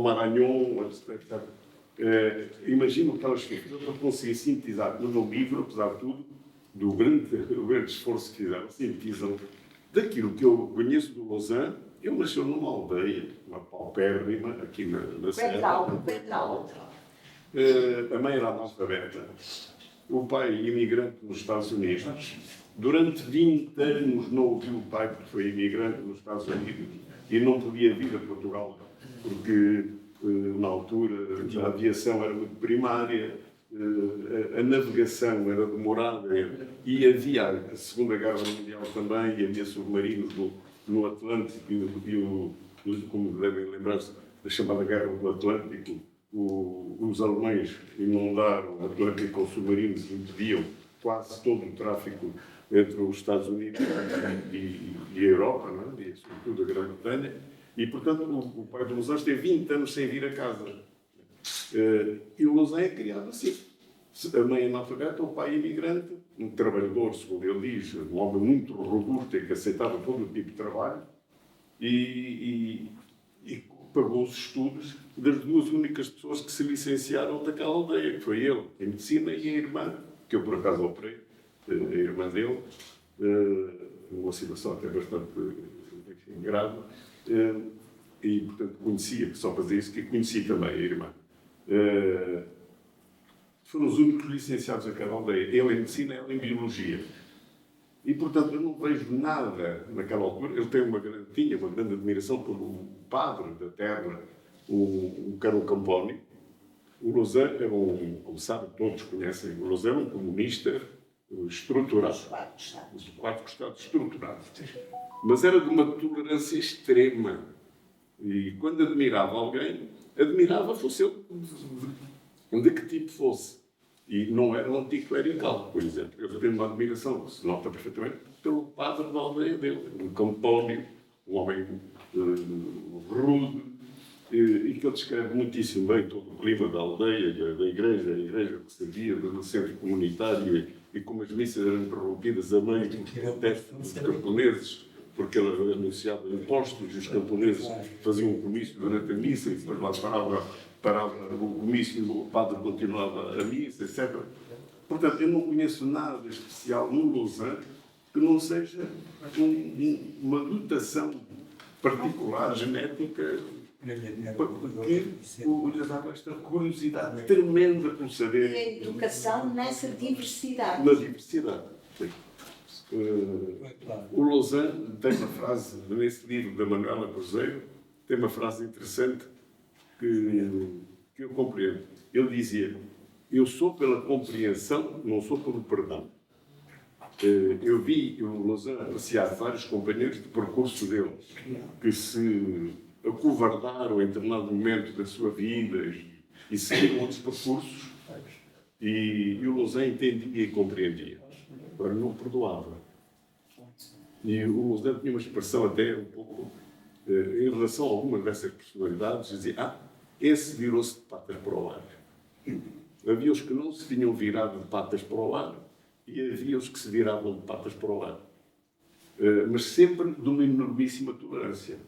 Maranhão, etc. Imagino que elas para conseguir sintetizar no livro, apesar de tudo, do grande esforço que fizeram, sintetizam daquilo que eu conheço do Lausanne Ele nasceu numa aldeia, uma paupérrima, aqui na Serra. A mãe era analfabeta, o pai imigrante nos Estados Unidos. Durante 20 anos não ouviu o pai porque foi imigrante nos Estados Unidos e não podia vir a Portugal porque na altura a aviação era muito primária, a navegação era demorada e havia a Segunda Guerra Mundial também e havia submarinos no Atlântico como devem lembrar-se da chamada Guerra do Atlântico. Os alemães inundaram o Atlântico com submarinos e impediam quase todo o tráfico entre os Estados Unidos e a Europa, não é? E sobretudo a Grã-Bretanha. E, portanto, o pai de Lausanne teve 20 anos sem vir a casa. E o Lausanne é criado assim. A mãe analfabeta, o pai imigrante, um trabalhador, segundo ele diz, um homem muito robusto e que aceitava todo o tipo de trabalho. E pagou os estudos das duas únicas pessoas que se licenciaram daquela aldeia, que foi ele, em medicina, e a irmã, que eu por acaso operei, a irmã dele, uma situação até bastante grave, e portanto conhecia, só para dizer isso, que conhecia também a irmã. Foram os únicos licenciados daquela aldeia, ele em medicina, ela em biologia. E, portanto, eu não vejo nada naquela altura. Ele tinha uma grande admiração pelo padre da terra, o Carlo Camponi. O Lausanne era como sabem, todos conhecem, o Lausanne era um comunista estruturado. Os quatro estados estruturados. Mas era de uma tolerância extrema. E quando admirava alguém, admirava fosse ele de que tipo fosse. E não era um anticlerical, por exemplo. Eu tenho uma admiração, se nota perfeitamente, pelo padre da aldeia dele, um Campónio, um homem rude, e que ele descreve muitíssimo bem todo o clima da aldeia, da igreja, a igreja que servia do centro comunitário e como as missas eram interrompidas a meio dos camponeses, porque ele anunciava impostos e os camponeses faziam um comício durante a missa e depois lá parava o comício e o padre continuava a missa, etc. Portanto, eu não conheço nada especial no Lausanne que não seja uma dotação particular, genética, que lhe dava esta curiosidade tremenda por saber. E a educação nessa diversidade. Na diversidade. O Lausanne tem uma frase, nesse livro da Manuela Cruzeiro, tem uma frase interessante que eu compreendo. Ele dizia: eu sou pela compreensão, não sou pelo perdão. Eu vi o Lausanne apreciar vários companheiros de percurso dele que se acovardaram em determinado momento da sua vida e seguiram outros percursos e o Lausanne entendia e compreendia. Agora não perdoava. E o Lausanne tinha uma expressão até um pouco em relação a algumas dessas personalidades, dizia: esse virou-se de patas para o ar. Havia os que não se tinham virado de patas para o ar e havia os que se viravam de patas para o ar. Mas sempre de uma enormíssima tolerância.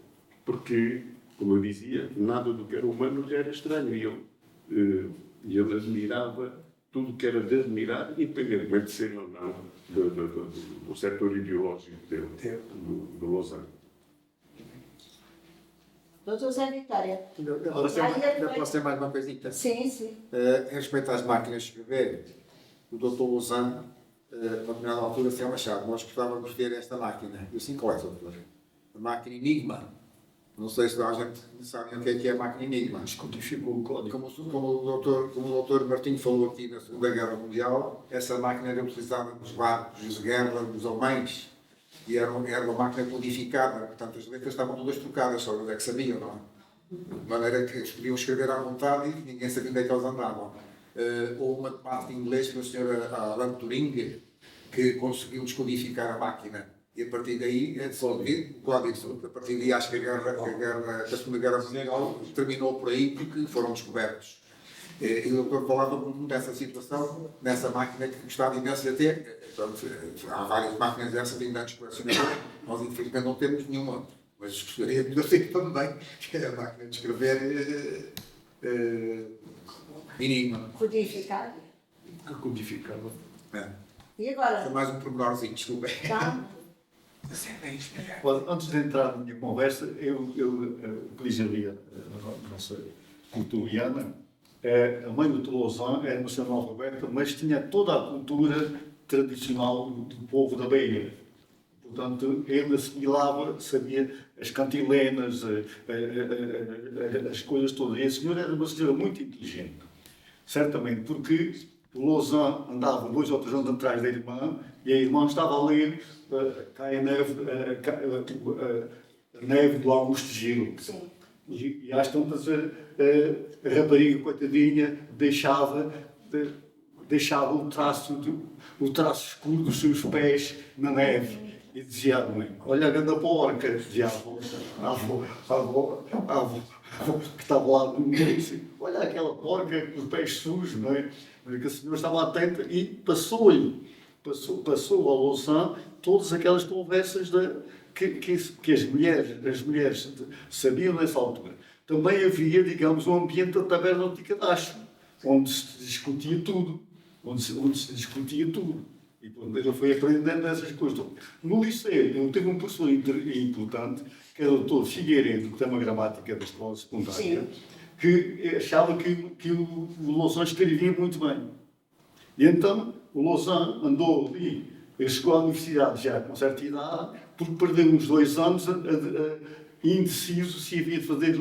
Porque, como eu dizia, nada do que era humano lhe era estranho. E ele admirava tudo o que era de admirar, independentemente de ser ou não do setor ideológico dele, do Lausanne. Doutor Zé Vitória. Posso ter mais uma coisita? Sim, sim. Em respeito às máquinas de escrever, o Dr. Lausanne, a determinada altura, se é chave. Nós gostávamos de ter esta máquina. Eu sim, qual é, doutor? A máquina Enigma. Não sei se a gente sabe o que é a máquina Enigma. Descodificou o código. Como o doutor Martinho falou aqui na Segunda Guerra Mundial, essa máquina era utilizada nos barcos de guerra dos alemães e era uma máquina codificada, portanto as letras estavam todas trocadas, só onde é que sabiam, não é? De maneira que eles podiam escrever à vontade e ninguém sabia onde é que eles andavam. Houve um matemático inglês, que foi o Sr. Alan Turing, que conseguiu descodificar a máquina. E a partir daí, o código, a partir daí acho que a Segunda Guerra Mundial terminou por aí porque foram descobertos. E o doutor falava dessa situação, nessa máquina que gostava imenso de ter. Há várias máquinas dessas de grandes colecionadores, nós infelizmente não temos nenhuma, mas gostaria de ter também, que é a máquina de escrever Enigma. Codificado. Que codificava. E agora? Foi mais um pormenorzinho, desculpem. Tá. Olha, antes de entrar na minha conversa, eu quis ali a nossa culturiana. A mãe do Tolosan era uma senhora analfabeta, mas tinha toda a cultura tradicional do povo da Bahia. Portanto, ele assimilava, sabia as cantilenas, as coisas todas. E a senhora era uma senhora muito inteligente. Certamente, porque o Lausanne andava 2 ou 3 anos atrás da irmã e a irmã estava a ler Cai a Neve do Augusto Gil. E às tantas a rapariga, coitadinha, deixava o traço escuro dos seus pés na neve. E dizia à mãe: olha a grande porca, dizia a avó, que estava lá no meio, olha aquela porca com os pés sujos, não é? Porque a senhora estava atenta e passou ao Lausanne todas aquelas conversas que as mulheres sabiam nessa altura. Também havia, digamos, um ambiente da taberna de Ticadacho, onde se discutia tudo. E pronto, ele foi aprendendo essas coisas. No liceu, eu tive um professor importante, que era o Dr. Figueiredo, que tem uma gramática da escola secundária, que achava que o Lausanne escrevia muito bem. E então, o Lausanne andou ali, ele chegou à universidade já com certa idade, porque perdeu uns 2 anos indeciso se havia de fazer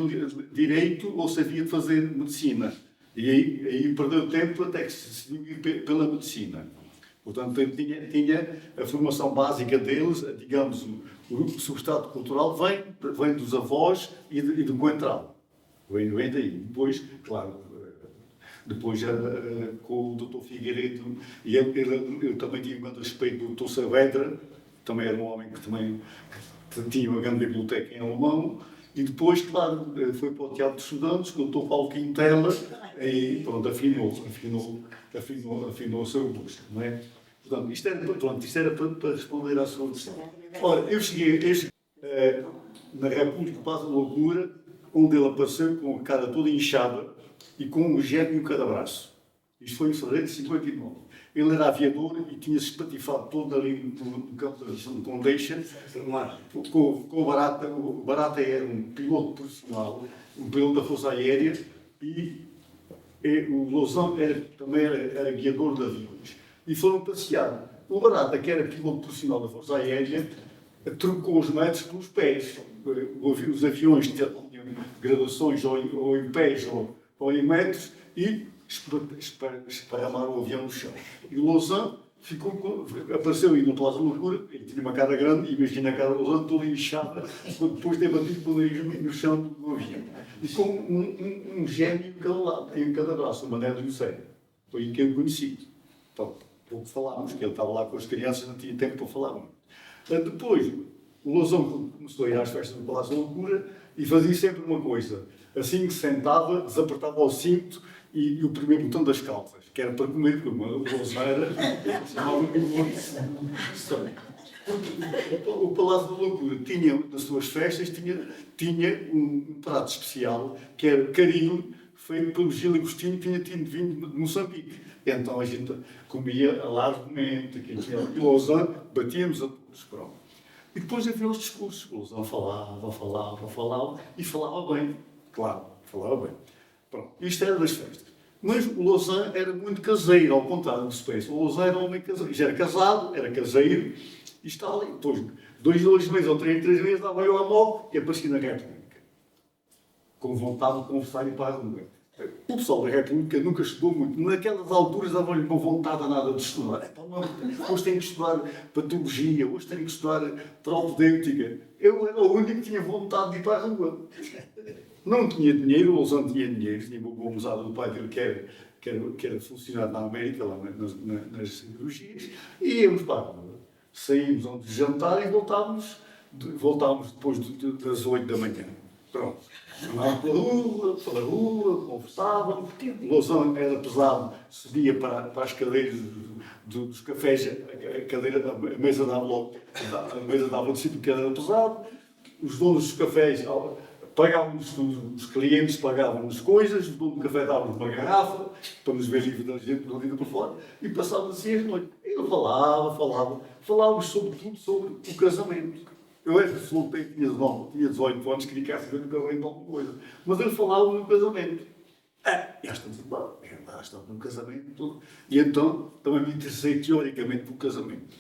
direito ou se havia de fazer medicina. E aí perdeu tempo até que se decidiu pela medicina. Portanto, ele tinha a formação básica deles, digamos, o substrato cultural vem dos avós e do coentral. Vem daí. Depois, claro, com o Dr. Figueiredo, e eu também tive um grande respeito do Dr. Saavedra, também era um homem que também tinha uma grande biblioteca em alemão. E depois, claro, foi para o Teatro de Estudantes, com o Dr. Paulo Quintela, e pronto, afinou o seu gosto, não é? Portanto, isto era para responder à sua questão. Ora, eu cheguei na República de Paz da Loucura, onde ele apareceu com a cara toda inchada e com um gênio em cada braço. Isto foi em fevereiro de 59. Ele era aviador e tinha-se espatifado todo ali no campo da Condeixa, com o Barata. O Barata era um piloto profissional, um piloto da Força Aérea, e o Lausanne também era guiador de aviões. E foram passear. O Barata, que era piloto profissional da Força Aérea, trocou os metros pelos pés. Os aviões tinham graduações ou em pés ou em metros e esparramaram o avião no chão. E o Lausanne apareceu aí no Palácio da Loucura, ele tinha uma cara grande, imagina a cara do Lausanne toda inchada, depois de ter batido pelo nariz no chão do avião. E com um gênio em cada braço, uma Mané do José. Foi aí que eu conheci. Então, pouco falámos, que ele estava lá com as crianças, não tinha tempo para falar. Depois, o Lausanne começou a ir às festas do Palácio da Loucura e fazia sempre uma coisa. Assim que sentava, desapertava o cinto e o primeiro botão das calças, que era para comer, porque o Lausanne o Palácio da Loucura tinha, nas suas festas, tinha um prato especial, que era caril, feito pelo Gil Agostinho, que tinha tido vinho de Moçambique. Então a gente comia largamente, e o Lausanne batíamos a todos. Pronto. E depois havia os discursos. O Lausanne falava e falava bem. Claro, falava bem. Pronto. Isto era das festas. Mas o Lausanne era muito caseiro, ao contrário do Space. O Lausanne era um homem caseiro. Já era casado, era caseiro, e estava ali. Depois, 2 meses ou 3 meses, dava eu à moto e aparecia na República. Com vontade de conversar e para a rua. O pessoal da República nunca estudou muito. Naquelas alturas davam-lhe com vontade a nada de estudar. Hoje tenho que estudar patologia, hoje tenho que estudar propedêutica. Eu era o único que tinha vontade de ir para a rua. Não tinha dinheiro, o Lausanne tinha dinheiro, tinha uma boa mesada do pai dele que era funcionário na América, lá nas cirurgias, e íamos para a rua. Saímos antes de jantar e voltávamos depois das 8 da manhã. Pronto. Andávamos pela rua, conversávamos. O Lausanne era pesado, subia para as cadeiras dos cafés, a mesa dava logo, a mesa dava de cima porque era pesado. Os donos dos cafés Pagávamos tudo, os clientes pagavam-nos coisas, o dono do café dava-nos uma garrafa para nos ver livre da gente do dia por fora e passávamos assim as noites. E ele falávamos sobre tudo, sobre o casamento. Eu era solteiro, tinha 18 anos, queria que saber do casamento alguma coisa. Mas ele falava no casamento. Já estamos no casamento tudo. E então também me interessei teoricamente pelo casamento.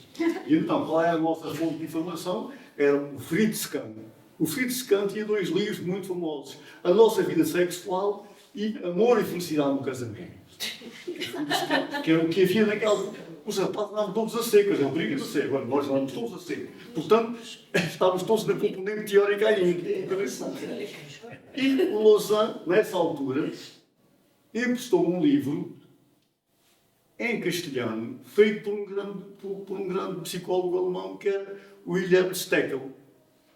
E então, qual é a nossa fonte de informação? Era o Fritz Kahn. O Fritz Kahn tinha 2 livros muito famosos: A Nossa Vida Sexual e Amor e Felicidade no Casamento. Que era o que havia naquela. Os rapazes andavam todos a seco, as raparigas a seco, agora nós andávamos todos a seco. Portanto, estávamos todos na componente teórica aí. E o Lausanne, nessa altura, emprestou um livro em castelhano, feito por um grande psicólogo alemão que era Wilhelm Steckel.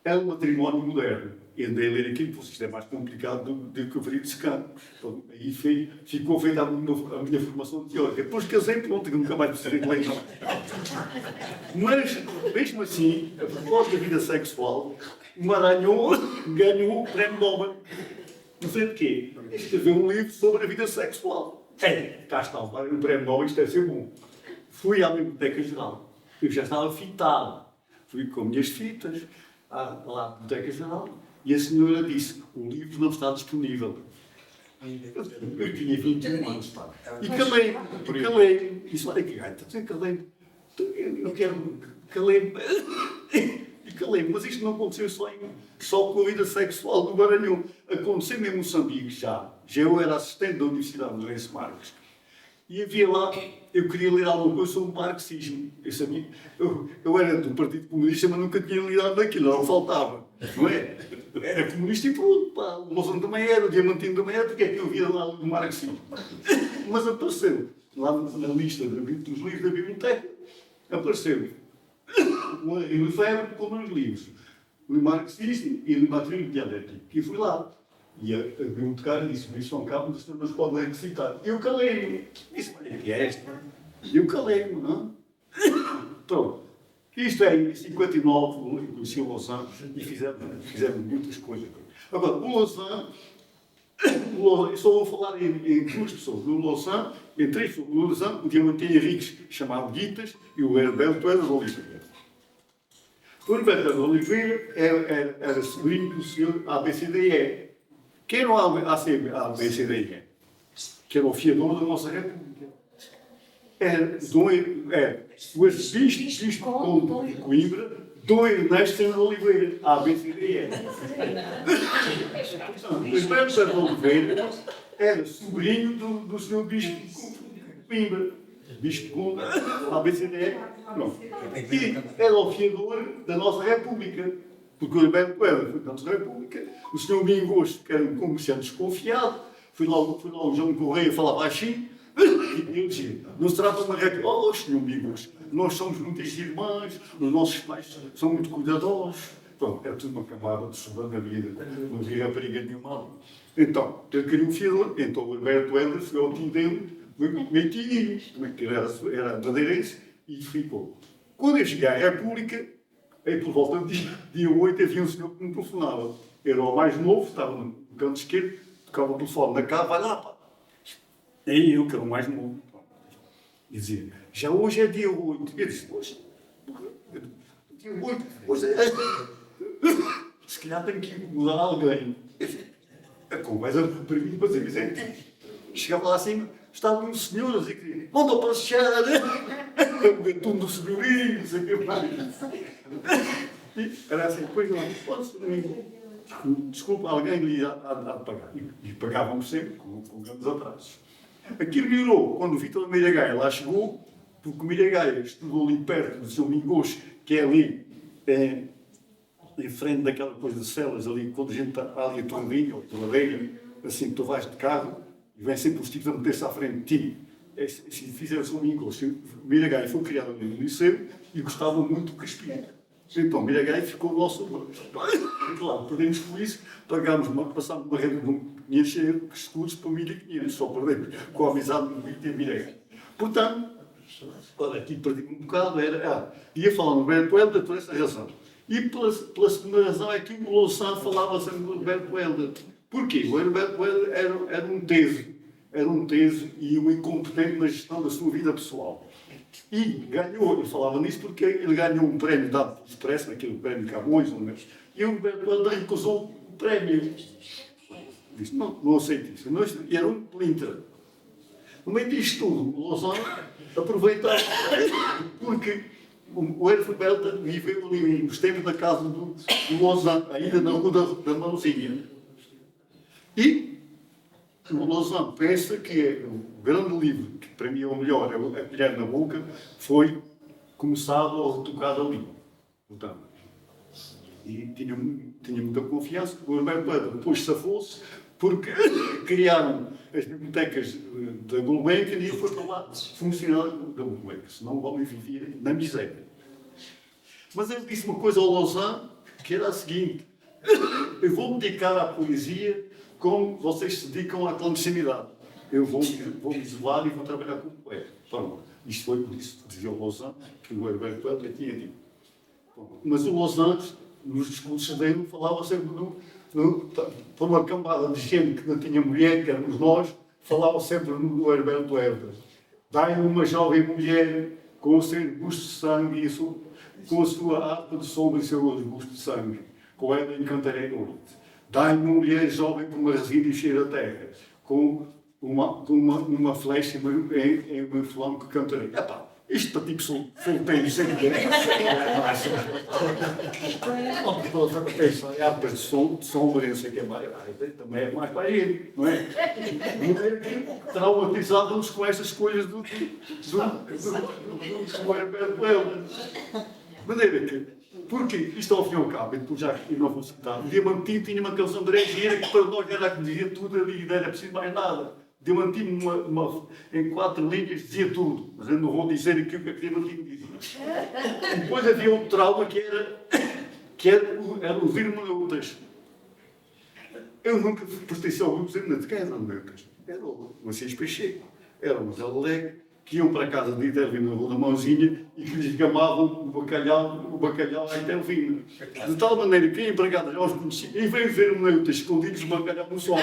É um matrimónio moderno. E andei a ler aquilo, porque isto é mais complicado do que o Fritz Kahn. Então, aí ficou feita a minha formação teórica. Depois casei, pronto, que nunca mais precisei de ler. Mas, mesmo assim, a propósito da vida sexual, o Maranhão ganhou o prémio Nobel. Não sei de quê. Escreveu um livro sobre a vida sexual. Cá está, o prémio Nobel, isto deve ser bom. Fui à Biblioteca Geral. Eu já estava fitado. Fui com minhas fitas lá à Biblioteca Geral. E a senhora disse: o livro não está disponível. Eu tinha 21 anos, pá. E calei. Disse: olha que gaita, eu quero. Calei. E calei. Mas isto não aconteceu só com a vida sexual do Maranhão. Aconteceu em Moçambique já. Eu era assistente da Universidade de Lourenço Marques. E havia lá, eu queria ler alguma coisa sobre o marxismo. Eu era do Partido Comunista, mas nunca tinha lido naquilo, não faltava. Não é? Era comunista e pronto, pá. O Lausanne também era, o Diamantino também era, porque é que eu via lá do marxismo? Mas apareceu, lá na lista dos livros da biblioteca, apareceu um livro com 2 livros, o marxismo e o materialismo dialético. E fui lá. E a bibliotecária disse: isto são cabos, os senhores podem recitar. Eu calei-me. Disse: olha, que é esta? E eu calei-me, não é? Pronto. Isto é, em 59, conheci o Lausanne e fizemos muitas coisas. Agora, o Lausanne, eu só vou falar em 2 pessoas. O Lausanne, em 3 pessoas. O Lausanne, o Diamantino Henriques, chamado Guitas, e o Herberto era de Oliveira. O Herberto de Oliveira era sobrinho do senhor ABCDE. Quem era o ABCDE? Que era o fiador da nossa República. Era o arcebispo de Coimbra, Dom Ernesto de Oliveira, ABCDE. O Ernesto de Oliveira era sobrinho do senhor bispo de Coimbra. Bispo de Coimbra, ABCDE. Não. E era o fiador da nossa República. Porque o Herberto Coelho foi da nossa República. O senhor Mingos, que era um comerciante desconfiado, foi lá o João Correia falar baixinho. E eu dizia: não se trata de uma república. Oh, senhor Mingos, nós somos muitas irmãs, os nossos pais são muito cuidadosos. Pronto, era tudo uma camada de chuva na vida, não havia rapariga nenhuma. Então, ele queria um fiador, então o Herberto Helder foi ao tio dele, mentiu, que era madeirense, e ficou. Quando eu cheguei à República, aí por volta do dia 8 havia um senhor que me telefonava. Era o mais novo, estava no canto esquerdo, tocava o telefone na cá, vai lá, pá. Aí eu, que era o mais novo, e dizia: já hoje é dia 8. Eu disse: poxa, dia 8, hoje é. Se calhar tenho que mudar alguém. A conversa para mim, para dizer, chegava lá acima, estava um senhor a dizer que manda para fechar, o gatuno do senhorinho, não sei o que mais. E era assim: pois não, pode-se para mim. Desculpa, alguém lhe há de pagar. E pagávamos sempre, com grandes atrasos. Aquilo melhorou quando o Vítor Miragaia lá chegou, porque o Miragaia estudou ali perto do seu Mingos, que é ali, em frente daquela coisa de celas, ali, quando a gente está ali a Torrinha, ou a Torreira, assim, tu vais de carro, e vem sempre os tipos a meter-se à frente de ti. Assim, fizeram-se um Mingos. O Miragaia foi criado ali no liceu e gostava muito do Caspinho. Então, Miragaia ficou o nosso. Claro, perdemos por isso, passámos uma rede de 500 escudos para 1500, só perdemos com a amizade do Vitor e Miragaia. Portanto, olha, aqui perdi um bocado, ia falar no Herberto Helder por essa razão. E pela segunda razão é que o Louçã falava sempre do Herberto Helder. Porquê? O Herberto Helder era um teso e um incompetente na gestão da sua vida pessoal. E ganhou, ele falava nisso porque ele ganhou um prémio dado pelo Expresso, aquele prémio Camões, e o Herberto Helder recusou o prémio. Disse, não aceito isso. E era um plinter. No meio disto tudo, o Louçã aproveitava, porque o Herberto viveu ali nos tempos da casa do Louçã, ainda na Rua da Mãozinha. E o Louçã pensa que o grande livro, que para mim é o melhor, é A Colher na Boca, foi começado ou retocado ali. Portanto, e tinha muita confiança que o Herberto Helder depois safou-se, porque criaram as bibliotecas da Gulbenkian e ele foi para lá funcionário da Gulbenkian, senão o homem vivia na miséria. Mas ele disse uma coisa ao Louçã, que era a seguinte: eu vou-me dedicar à poesia como vocês se dedicam à clandestinidade. Eu vou me isolar e vou trabalhar como poeta. Bom, isto foi por isso que dizia o Louçã, que o Herberto Helder tinha dito. Mas o Louçã, nos discursos dele, falava sempre para uma cambada de gente que não tinha mulher, que éramos nós, falava sempre do Herberto Helder. Dai-me uma jovem mulher com o seu gosto de sangue e com a sua harpa de sombra e o seu gosto de sangue. Com ela encantarei a noite. Dai-me uma mulher jovem com uma resina e cheira a terra, com uma flecha em um flanco que cantarei. Epá, isto para tipo solteiro, sem mulher. Harpas de sombra, não sei o que é mais. Também é mais para ele, não é? Traumatizávamos com estas coisas do Herberto Helder. De maneira que, porque isto ao fim e ao cabo, e depois já aqui não vou citar, o Diamantino tinha uma canção de Regira que para nós era que dizia tudo ali e não era preciso mais nada. Diamantino, em 4 linhas, dizia tudo, mas eu não vou dizer aquilo que o Diamantino dizia. Depois havia outro trauma que era os hermeneutas. Eu nunca pertenci ao grupo de quem eram hermeneutas? Era o Assis Pacheco, era o José Alegre, que iam para a casa de Itelvina na Rua da Mãozinha e que lhes gamavam o bacalhau à Itelvina. De tal maneira que a empregada já os conhecia e veio ver hermeneutas escondidos o bacalhau no sol.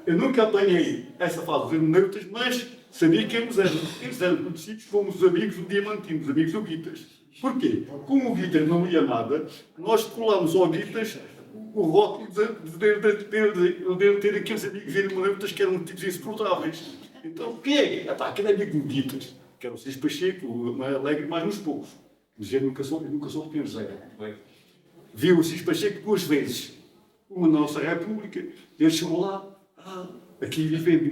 Eu nunca apanhei essa fase dos hermeneutas, mas sabia que eles eram conhecidos como os amigos do Diamantino, os amigos do Guitas. Porquê? Como o Guitas não lia nada, nós colámos ao Guitas o rótulo de ter aqueles amigos hermeneutas que eram tipos insuportáveis. Então, quem é? Aquele amigo do Guitas, que era o Assis Pacheco, o mais alegre, mais uns poucos. Mas eu nunca soube quem eles eram. Viu o Assis Pacheco 2 vezes. Uma na nossa República, ele chegou lá. Aqui vivem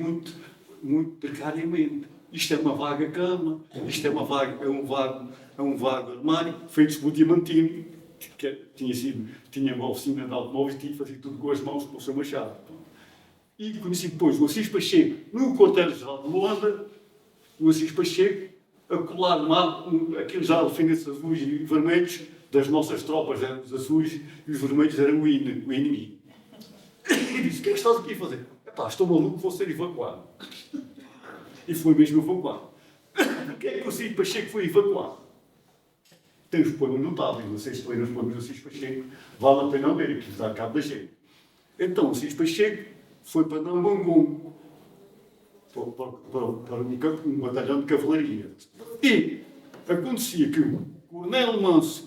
muito precariamente. Isto é uma vaga cama, isto é um vago armário, feitos pelo Diamantino, que tinha uma oficina de automóveis e fazia tudo com as mãos, com o seu machado. E conheci depois o Assis Pacheco no quartel-geral de Luanda, o Assis Pacheco a colar aqueles alfinetes azuis e vermelhos das nossas tropas, eram os azuis e os vermelhos eram o inimigo. E disse: o que é que estás aqui a fazer? Estou maluco, vou ser evacuado. E foi mesmo evacuado. O que é que o Assis Pacheco foi evacuado? Tem os poemas notáveis, vocês leem os poemas do Assis Pacheco, vale a pena ler, que dá cabo da gente. Então o Assis Pacheco foi para Namangum, para um batalhão de cavalaria. E acontecia que o Coronel Manso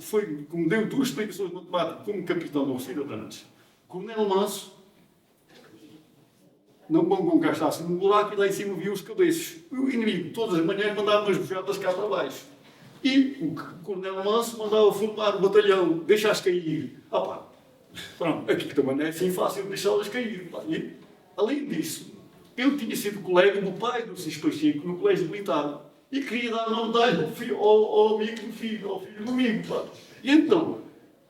como deu 2 explicações de matemática como capitão da oficina de antes. O Coronel Manso não gastasse no buraco e lá em cima via os cabeços. O inimigo, todas as manhãs, mandava umas bujadas cá para baixo. E o Coronel Manso mandava formar o batalhão, deixar-as cair. Pronto, aqui também não é assim fácil deixá-las cair. E, além disso, eu tinha sido colega do pai do Assis Pacheco no colégio militar e queria dar uma medalha ao amigo do filho, ao filho do amigo. E então,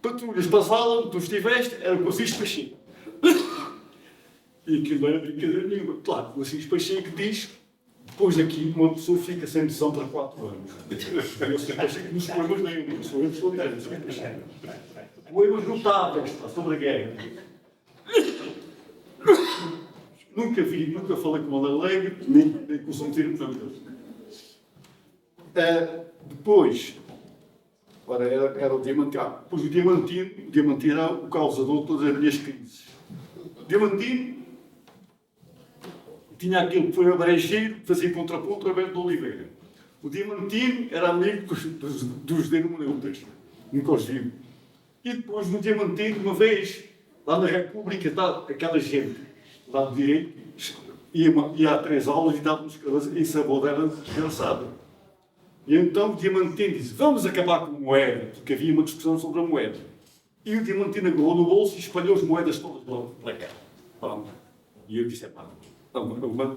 patrulhas passavam, tu estiveste, era com o Assis Pacheco. E aquilo não era brincadeira nenhuma. Claro, o Assis Pacheco diz: depois daqui uma pessoa fica sem noção para 4 anos. Eu sei que nos poemas nem eu sou literário. Poemas notáveis sobre a guerra. Nunca falei com o Alegre, nem com o São Tiro. Depois, Ora, era o Diamantino. Pois o Diamantino era o causador de todas as minhas crises. O Diamantino tinha aquilo que foi a Brejeiro, que fazia contraponto a Alberto de Oliveira. O Diamantino era amigo dos hermeneutas, nunca os viu. E depois no Diamantino, uma vez, lá na República, aquela gente lá de direito, ia a 3 aulas e dava-nos essa boda era desgraçada. E então o Diamantino disse, vamos acabar com a moeda, porque havia uma discussão sobre a moeda. E o Diamantino agarrou no bolso e espalhou as moedas todas para cá. Pronto. E eu disse, a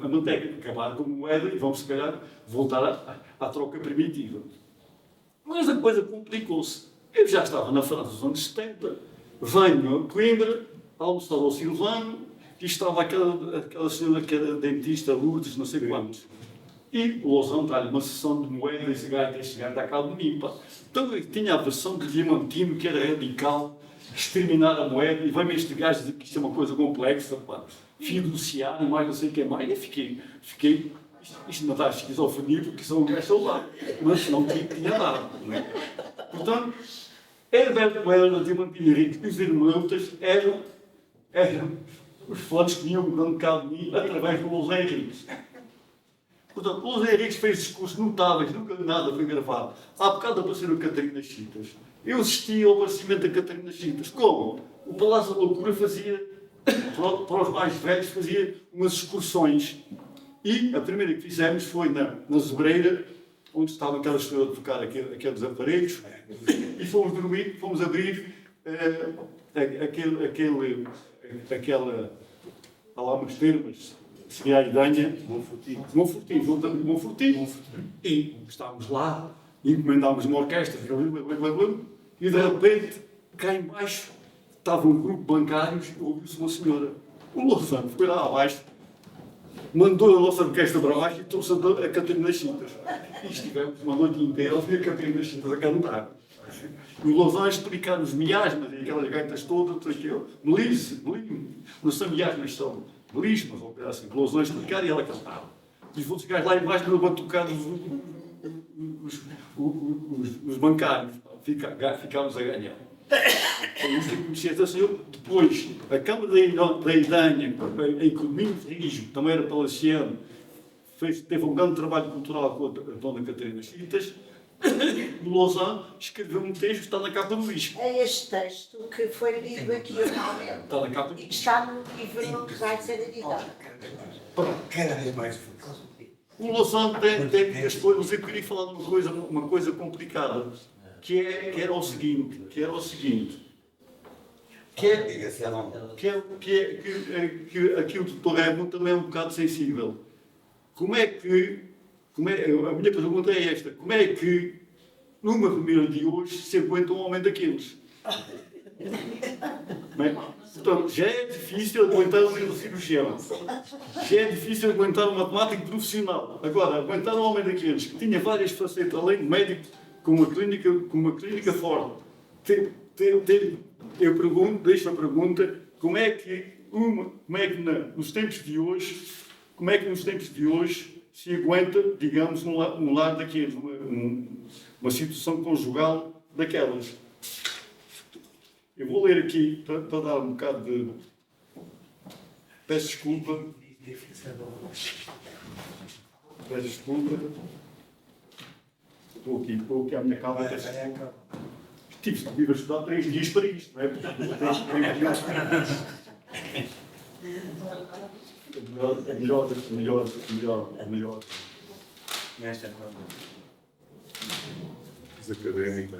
manteiga, acabar com a moeda e vamos, se calhar, voltar à troca primitiva. Mas a coisa complicou-se. Eu já estava na França dos anos 70, venho a Coimbra, almoçar ao Silvano, e estava aquela senhora que era dentista, Lourdes, não sei quantos. E o Lousão dá-lhe uma sessão de moeda e esse gajo está cá de mim. Então eu tinha a versão de Diamantino, que era radical, exterminar a moeda, e vem-me este gajo dizer que isto é uma coisa complexa, fiduciário, mais não sei o que mais. E fiquei isto não dá esquizofrenia, porque são um gajo lá, mas não tinha nada. Não é? Portanto, Herberto Helder, Diamantino Henrique e os hermeneutas eram os fãs que vinham dando cabo de mim através do Lousão Henriques. Portanto, o Lousão Henriques fez discursos notáveis, nunca nada foi gravado. Há bocado apareceram Catarina Chitas. Eu assisti ao aparecimento da Catarina Chitas. Como? O Palácio da Loucura fazia, para os mais velhos, fazia umas excursões. E a primeira que fizemos foi na Zebreira, onde estavam aquelas pessoas a tocar aqueles aparelhos, e fomos dormir, fomos abrir aquela, há lá umas termas, seria a Idanha, Monfortinho, e estávamos lá, encomendámos uma orquestra, e de repente, cá embaixo, estava um grupo de bancários e ouviu-se uma senhora. O Lousão foi lá abaixo, mandou a nossa orquestra para baixo e trouxe a Catarina Chitas. E estivemos uma noite inteira a ouvir a Catarina Chitas a cantar. E o Lousão a explicar os miasmas e aquelas gaitas todas, melisse, não são miasmas, são melismas, ou coisa assim. O Lousão a explicar e ela cantava. E os outros gajos lá embaixo não batucar os bancários. Ficámos a ganhar. Foi isso que conheci esta senhora. Depois, a Câmara da Idanha, em que o Domingos Rijo, também era palaciano, teve um grande trabalho cultural com a dona Catarina Chitas. O Lousão escreveu um texto que está na capa do disco. É este texto que foi lido aqui normalmente. Está na capa do E que está no livro que vai ser editado. Cada vez mais. O Lousão tem as coisas. Eu queria falar de uma coisa complicada, que era o seguinte, que aqui o Dr. Raimundo também é um bocado sensível. A minha pergunta é esta: como é que numa reunião de hoje se aguenta um homem daqueles? Bem, portanto, já é difícil aguentar um neurocirurgião, já é difícil aguentar um matemático profissional. Agora, aguentar um homem daqueles que tinha várias facetas, além de médico, com uma clínica forte. Eu deixo a pergunta: como é que nos tempos de hoje se aguenta, digamos, um lar daqueles, uma situação conjugal daquelas? Eu vou ler aqui para dar um bocado de. Peço desculpa. Estou aqui à minha calma. Tive a estudar 3 dias para isto, não é? Melhor. Os académicos.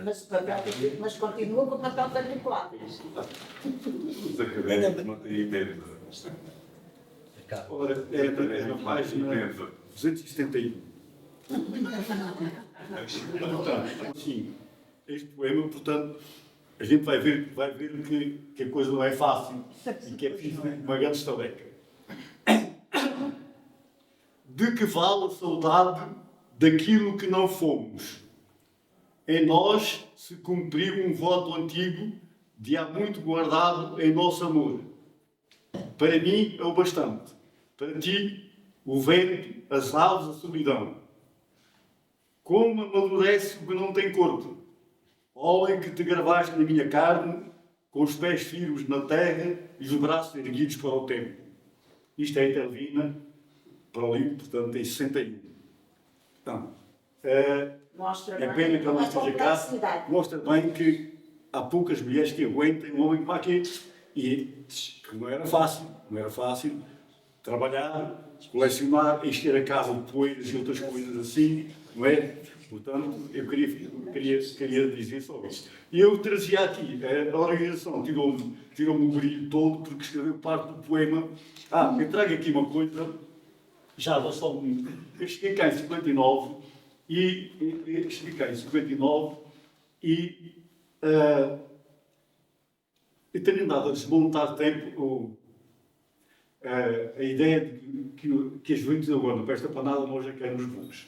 Mas continua com o papel particulado. Os académicos não têm ideia. Ora, é na página 271. Sim, este poema, portanto, a gente vai ver que a coisa não é fácil e que é preciso uma grande estaleca. De que vale a saudade daquilo que não fomos? Em nós se cumpriu um voto antigo de há muito guardado em nosso amor. Para mim é o bastante. Para ti, o vento, as aves, a solidão. Como amadurece o que não tem corpo? Homem que te gravaste na minha carne, com os pés firmes na terra e os braços erguidos para o tempo. Isto é Etelvina, para o livro, portanto, tem 61. Então, Mostra é bem pena que ela a não esteja cá, complexidade. mostra bem que há poucas mulheres que aguentem um homem como aquele. E que não era fácil trabalhar, colecionar, encher a casa de poeiras e outras coisas assim, não é? Portanto, eu queria dizer só isso. E eu trazia aqui, a organização tirou-me o brilho todo porque escreveu parte do poema. Eu trago aqui uma coisa, já vou só um minuto. Eu cheguei cá em 59 e eu tenho andado a desmontar tempo a ideia de que a juventude agora não presta para nada, nós já queremos bons.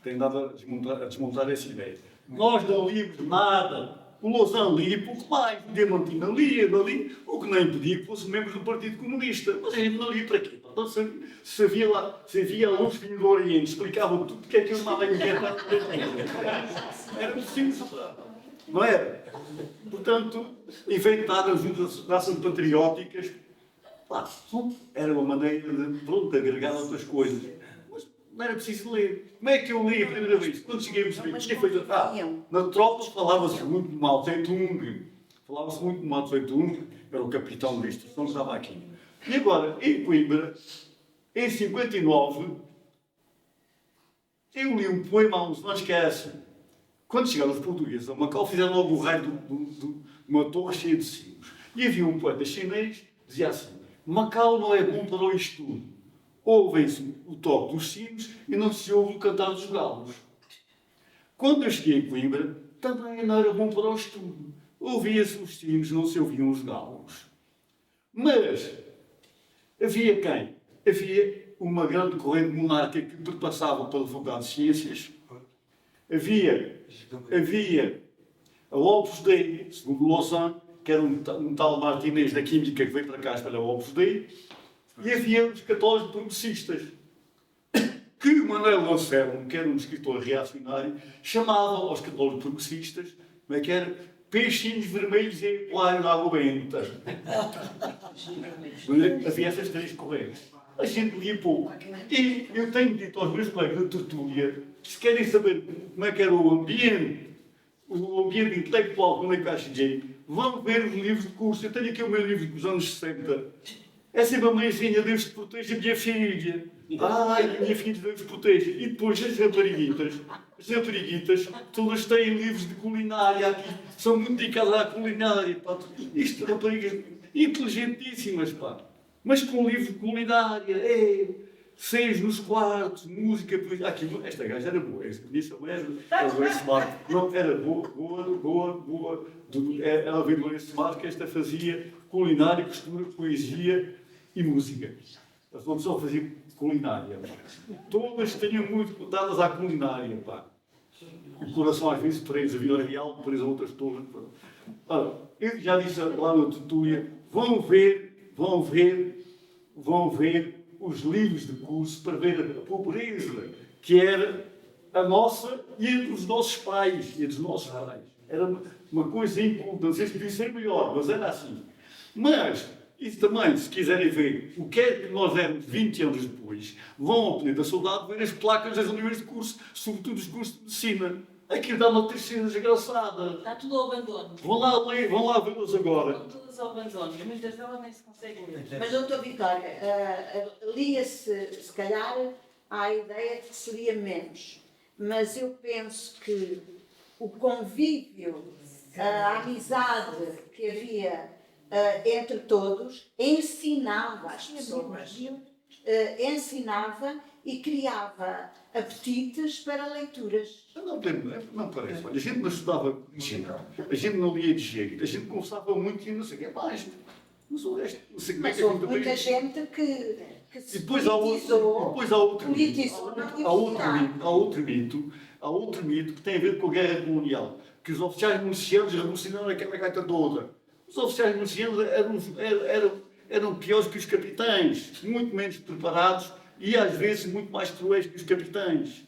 Tenho andado a desmontar essa ideia. Nós não líamos nada. O Lousã lia pouco mais, o Diamantina lia, o que não impedia que fosse membros do Partido Comunista. Mas a gente não lia para quê? Então, se havia a luz vinha do Oriente, explicava tudo porque é que eu não estava inquietado. Era preciso, não era? Portanto, inventar as associações patrióticas, era uma maneira de agregar outras coisas. Mas não era preciso ler. Como é que eu li a primeira vez? Quando cheguei a perceber, tinha feito. Na tropa falava-se muito de Mao Tse-tung. Era o capitão da instrução que estava aqui. E agora, em Coimbra, em 59, eu li um poema há uns anos que é assim. Quando chegaram os portugueses a Macau, fizeram logo o raio de uma torre cheia de sinos. E havia um poeta chinês que dizia assim: Macau não é bom para o estudo. Ouvem-se o toque dos sinos e não se ouve o cantar dos galos. Quando eu cheguei em Coimbra, também não era bom para o estudo. Ouvia-se os sinos, não se ouviam os galos. Mas havia quem? Havia uma grande corrente monárquica que perpassava pela Faculdade de Ciências. Havia a Opus Dei, segundo Lausanne, que era um tal Martinez da Química que veio para cá para a Opus Dei, e havia os católicos progressistas, que Manuel Anselmo, que era um escritor reacionário, chamava aos católicos progressistas, como é que era? Peixinhos vermelhos e poalho de água benta. Havia essas três correntes. A gente lia pouco. E eu tenho dito aos meus colegas da tertúlia, se querem saber como é que era o ambiente intelectual quando é que eu cheguei, vão ver os livros de curso. Eu tenho aqui o meu livro dos anos 60. É sempre a mãezinha, Deus te proteja, minha filha. Ai, minha filha, Deus te proteja. E depois as rapariguitas, todas têm livros de culinária aqui. São muito dedicadas à culinária, pá. Isto, raparigas inteligentíssimas, pá. Mas com livros de culinária, seis nos quartos, música, aqui, esta gaja era boa, era Lourenço Marques. Não, era boa. Ela veio de Lourenço Marques, que esta fazia culinária, costura, poesia e música. As outras só faziam culinária. Todas tinham muito dadas à culinária, pá. O coração às vezes preso, a Vila Real preso a outras todas. Ora, eu já disse lá na tertúlia, vão ver os livros de curso para ver a pobreza que era a nossa e a dos nossos pais. Era uma coisa inculta, não sei se podia ser melhor, mas era assim. Mas, isso também, se quiserem ver o que é que nós éramos 20 anos depois, vão ao Planeta Soldado ver as placas das unidades de curso, sobretudo os cursos de medicina. Aquilo dá uma tristeza desgraçada. Está tudo ao abandono. Vão lá vê-las agora. Estão todas ao abandono. E muitas delas nem se conseguem ler. Mas, doutor Vitória, lia-se, se calhar, há a ideia de que seria menos. Mas eu penso que o convívio, a amizade que havia entre todos, ensinava as pessoas. Ensinava e criava apetites para leituras. Não parece. A gente não estudava medicina, a gente não lia de jeito, a gente conversava muito e não sei o que é mais. Mas o resto, não sei como é que houve muita gente que se politizou. Depois há outro mito que tem a ver com a guerra colonial, que os oficiais milicianos revolucionaram aquela gaita toda. Os oficiais milicianos eram piores que os capitães, muito menos preparados e às vezes muito mais cruéis que os capitães.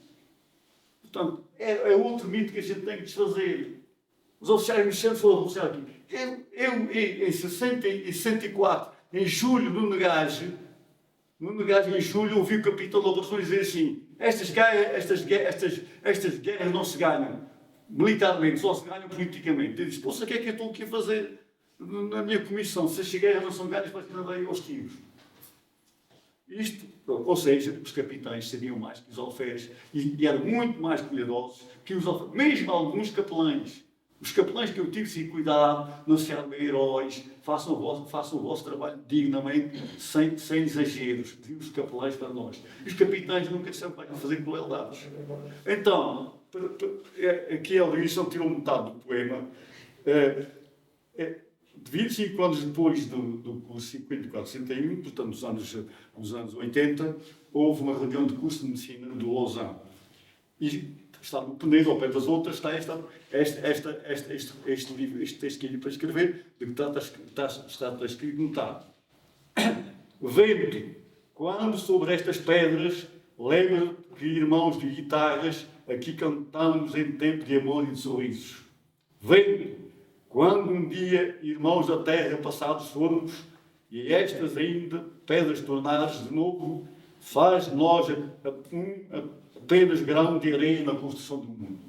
Portanto, é outro mito que a gente tem que desfazer. Os oficiais mexentes foram anunciar aqui. Eu, em 64, em julho, no Negage, em julho, ouvi o capitão da operação dizer assim: estas guerras não se ganham militarmente, só se ganham politicamente. Eu disse: poxa, o que é que eu estou aqui a fazer na minha comissão? Se as guerras não são ganhas, para que não deem aos tiros? Isto, ou seja, os capitães sabiam mais que os alferes e eram muito mais cuidadosos que os alferes, mesmo alguns capelães. Os capelães que eu tive, sim, cuidado, não sejam heróis, façam o vosso trabalho dignamente, sem exageros, diziam os capelães para nós. Os capitães nunca se vai fazer crueldades. Então, aqui a Luísa tirou metade do poema. 25 anos depois do curso 54-61, portanto, nos anos 80, houve uma reunião de curso de medicina de Lausanne. E está no Penedo, ao pé das outras, está este livro, este texto que eu lhe para escrever, de que está escrito metade. Vento, quando sobre estas pedras, lembra que irmãos de guitarras aqui cantamos em tempo de amor e de sorrisos. Vento, quando um dia, irmãos da terra passados formos, e estas ainda pedras tornares de novo, faz de nós apenas grão de areia na construção do mundo.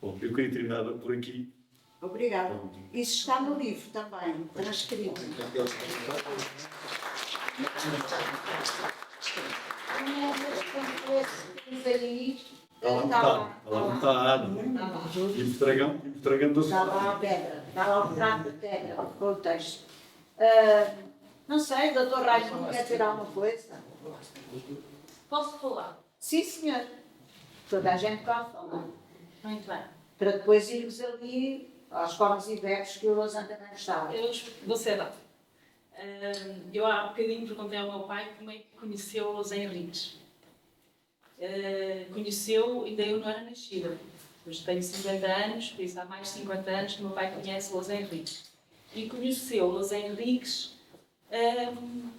Bom, eu queria terminar por aqui. Obrigada. Isso está no livro também, transcrito. Ela não está. E entregando a Está lá a pedra, está lá o retrato de pedra, com o texto. Não sei, doutor Raimundo quer dizer alguma coisa? Posso falar? Sim, senhor. Toda a gente pode falar. Muito bem. Para depois irmos ali aos comes e bebes que o Lausanne também gostava. Eu vou ser rápido. Eu há bocadinho perguntei ao meu pai como é que conheceu o José Henriques. Conheceu, ainda eu não era nascida. Hoje tenho 50 anos, por isso há mais de 50 anos que o meu pai conhece o José Henriques. E conheceu o José Henriques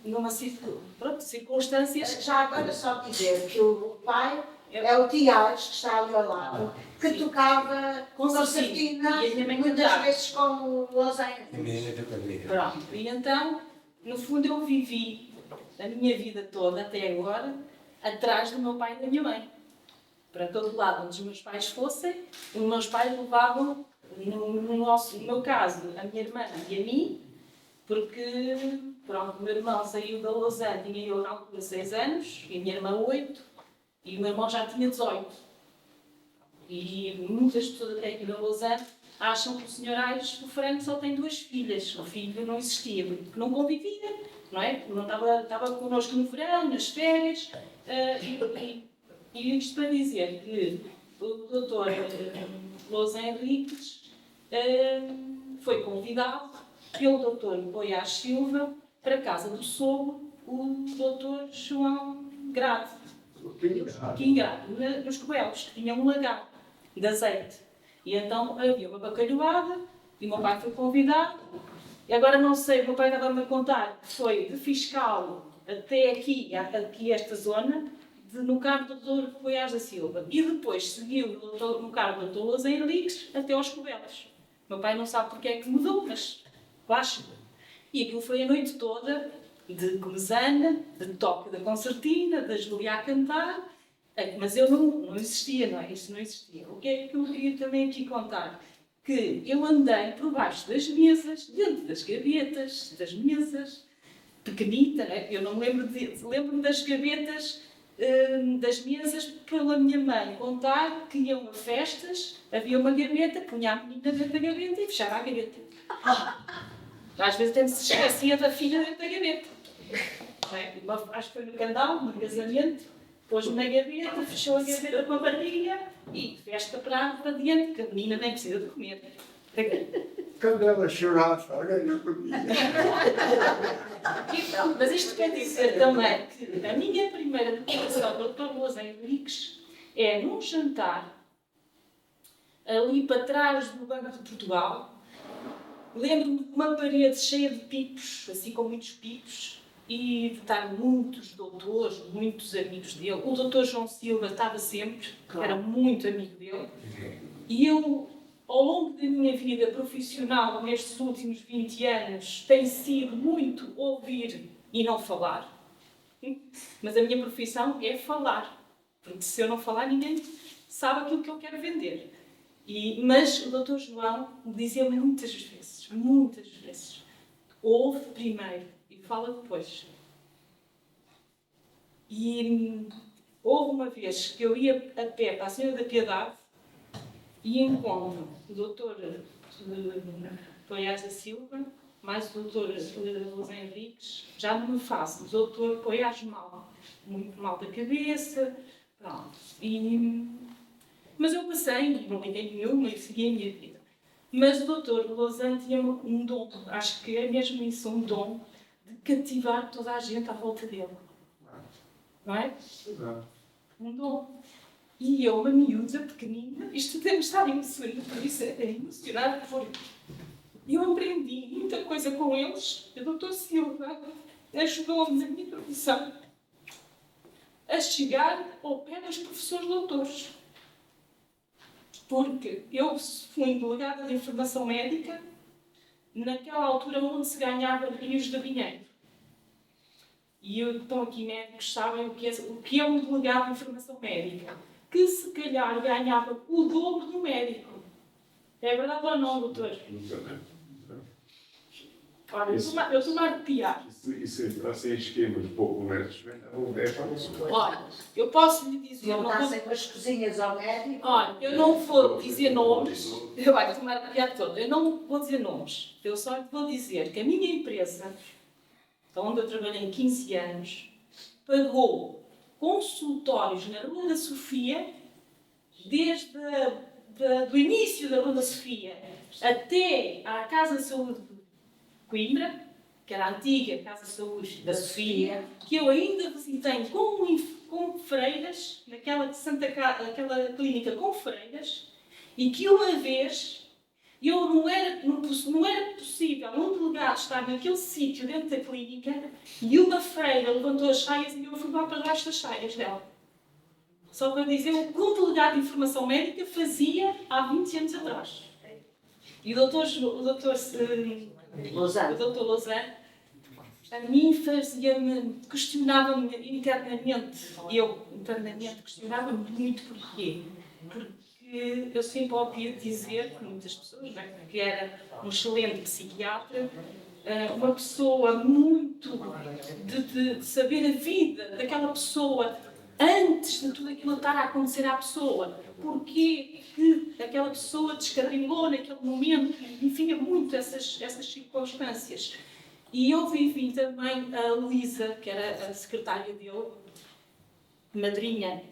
numa circunstâncias... Já agora só dizer que o pai é o Tiago, que está ali ao lado, que tocava concertina, e a minha mãe muitas cantava. vezes com o Lausanne. Pronto. E então, no fundo, eu vivi a minha vida toda, até agora, atrás do meu pai e da minha mãe. Para todo lado onde os meus pais fossem, os meus pais levavam, no meu caso, a minha irmã e a mim, porque pronto, o meu irmão saiu da Lausanne, tinha eu na altura 6 anos, e a minha irmã 8, e o meu irmão já tinha 18. E muitas pessoas até aqui na Lausanne acham que o Sr. Aires do Franco só tem 2 filhas. O filho não existia, porque não convivia, não é? Não estava connosco no verão, nas férias. E isto para dizer que o doutor Lousa Henriques foi convidado pelo doutor Boiás Silva para a casa do sogro, o doutor João Grado, nos Cobelos, que tinha um lagar de azeite. E então havia uma bacalhoada e o meu pai foi convidado. E agora não sei, o meu pai estava-me a contar que foi de Fiscal até aqui esta zona, no carro do doutor Boiás da Silva. E depois seguiu no carro do doutor Lousa Henriques até aos Cobelos. Meu pai não sabe porque é que mudou, mas baixa. E aquilo foi a noite toda de comesana, de toque da concertina, da Júlia a cantar. Mas eu não existia, não é? Isto não existia. O que é que eu queria também aqui contar? Que eu andei por baixo das mesas, dentro das gavetas, das mesas, pequenita, não é? Eu não me lembro-me das gavetas, das mesas, pela minha mãe contar que iam a festas, havia uma gaveta, punha a menina dentro da gaveta e fechava a gaveta. Às vezes até se esquecia da filha dentro da gaveta. Não é? Acho que foi no Candal, no casamento, pôs-me na gaveta, fechou a gaveta com a barriga e festa para diante, que a menina nem precisa de comer. Quando ela chorasse, alguém não comia. Mas isto quer dizer também que a minha primeira declaração do Dr. Lousa Henriques é num jantar, ali para trás do Banco de Portugal. Lembro-me de uma parede cheia de pipos, assim com muitos pipos, e de estar muitos doutores, muitos amigos dele. O doutor João Silva estava sempre, era muito amigo dele. E eu ao longo da minha vida profissional, nestes últimos 20 anos, tem sido muito ouvir e não falar. Mas a minha profissão é falar. Porque se eu não falar, ninguém sabe aquilo que eu quero vender. Mas o Dr. João me dizia muitas vezes, ouve primeiro e fala depois. E houve uma vez que eu ia a pé para a Senhora da Piedade e encontro o Dr. Poiás da Silva, mais o Dr. José Henriques, já numa fase, o Dr. Poiás muito mal da cabeça, pronto. Mas eu passei, não liguei nenhuma e segui a minha vida. Mas o Dr. Lausanne tinha um dom, acho que é mesmo isso, um dom, de cativar toda a gente à volta dele. Não é? Um dom. E eu, uma miúda pequenina, isto deve estar emocionado, por isso é emocionado por... Eu aprendi muita coisa com eles. O Dr. Silva ajudou-me na minha profissão a chegar ao pé dos professores doutores. Porque eu fui delegada de informação médica naquela altura onde se ganhava rios de dinheiro. E então aqui médicos sabem o que é um delegado de informação médica, que se calhar ganhava o dobro do médico. É verdade ou não, doutor? Olha, eu estou-me a arrepiar. Isso está sem esquemas pouco honestos. Olha, eu posso lhe dizer... Não está sempre as cozinhas ao médico. Olha, eu não vou dizer nomes. Olha, estou-me a arrepiar toda. Eu não vou dizer nomes. Eu só lhe vou dizer que a minha empresa, onde eu trabalhei 15 anos, pagou consultórios na Rua da Sofia, desde do início da Rua da Sofia até à Casa de Saúde de Coimbra, que era a antiga Casa de Saúde da Sofia, que eu ainda visitei com freiras, naquela clínica com freiras, e que uma vez não era possível um delegado estar naquele sítio dentro da clínica e uma freira levantou as saias e eu fui lá para baixo das saias dela. Só para dizer o que um delegado de informação médica fazia há 20 anos atrás. E o doutor Lausanne, a mim questionava-me internamente. Eu, internamente, questionava-me muito porquê. Porque eu sempre ouvia dizer, muitas pessoas, que era um excelente psiquiatra, uma pessoa muito de saber a vida daquela pessoa antes de tudo aquilo estar a acontecer à pessoa. Porquê que aquela pessoa descarrilhou naquele momento, e via muito essas circunstâncias. E eu vivi também a Luísa, que era a secretária dele, madrinha,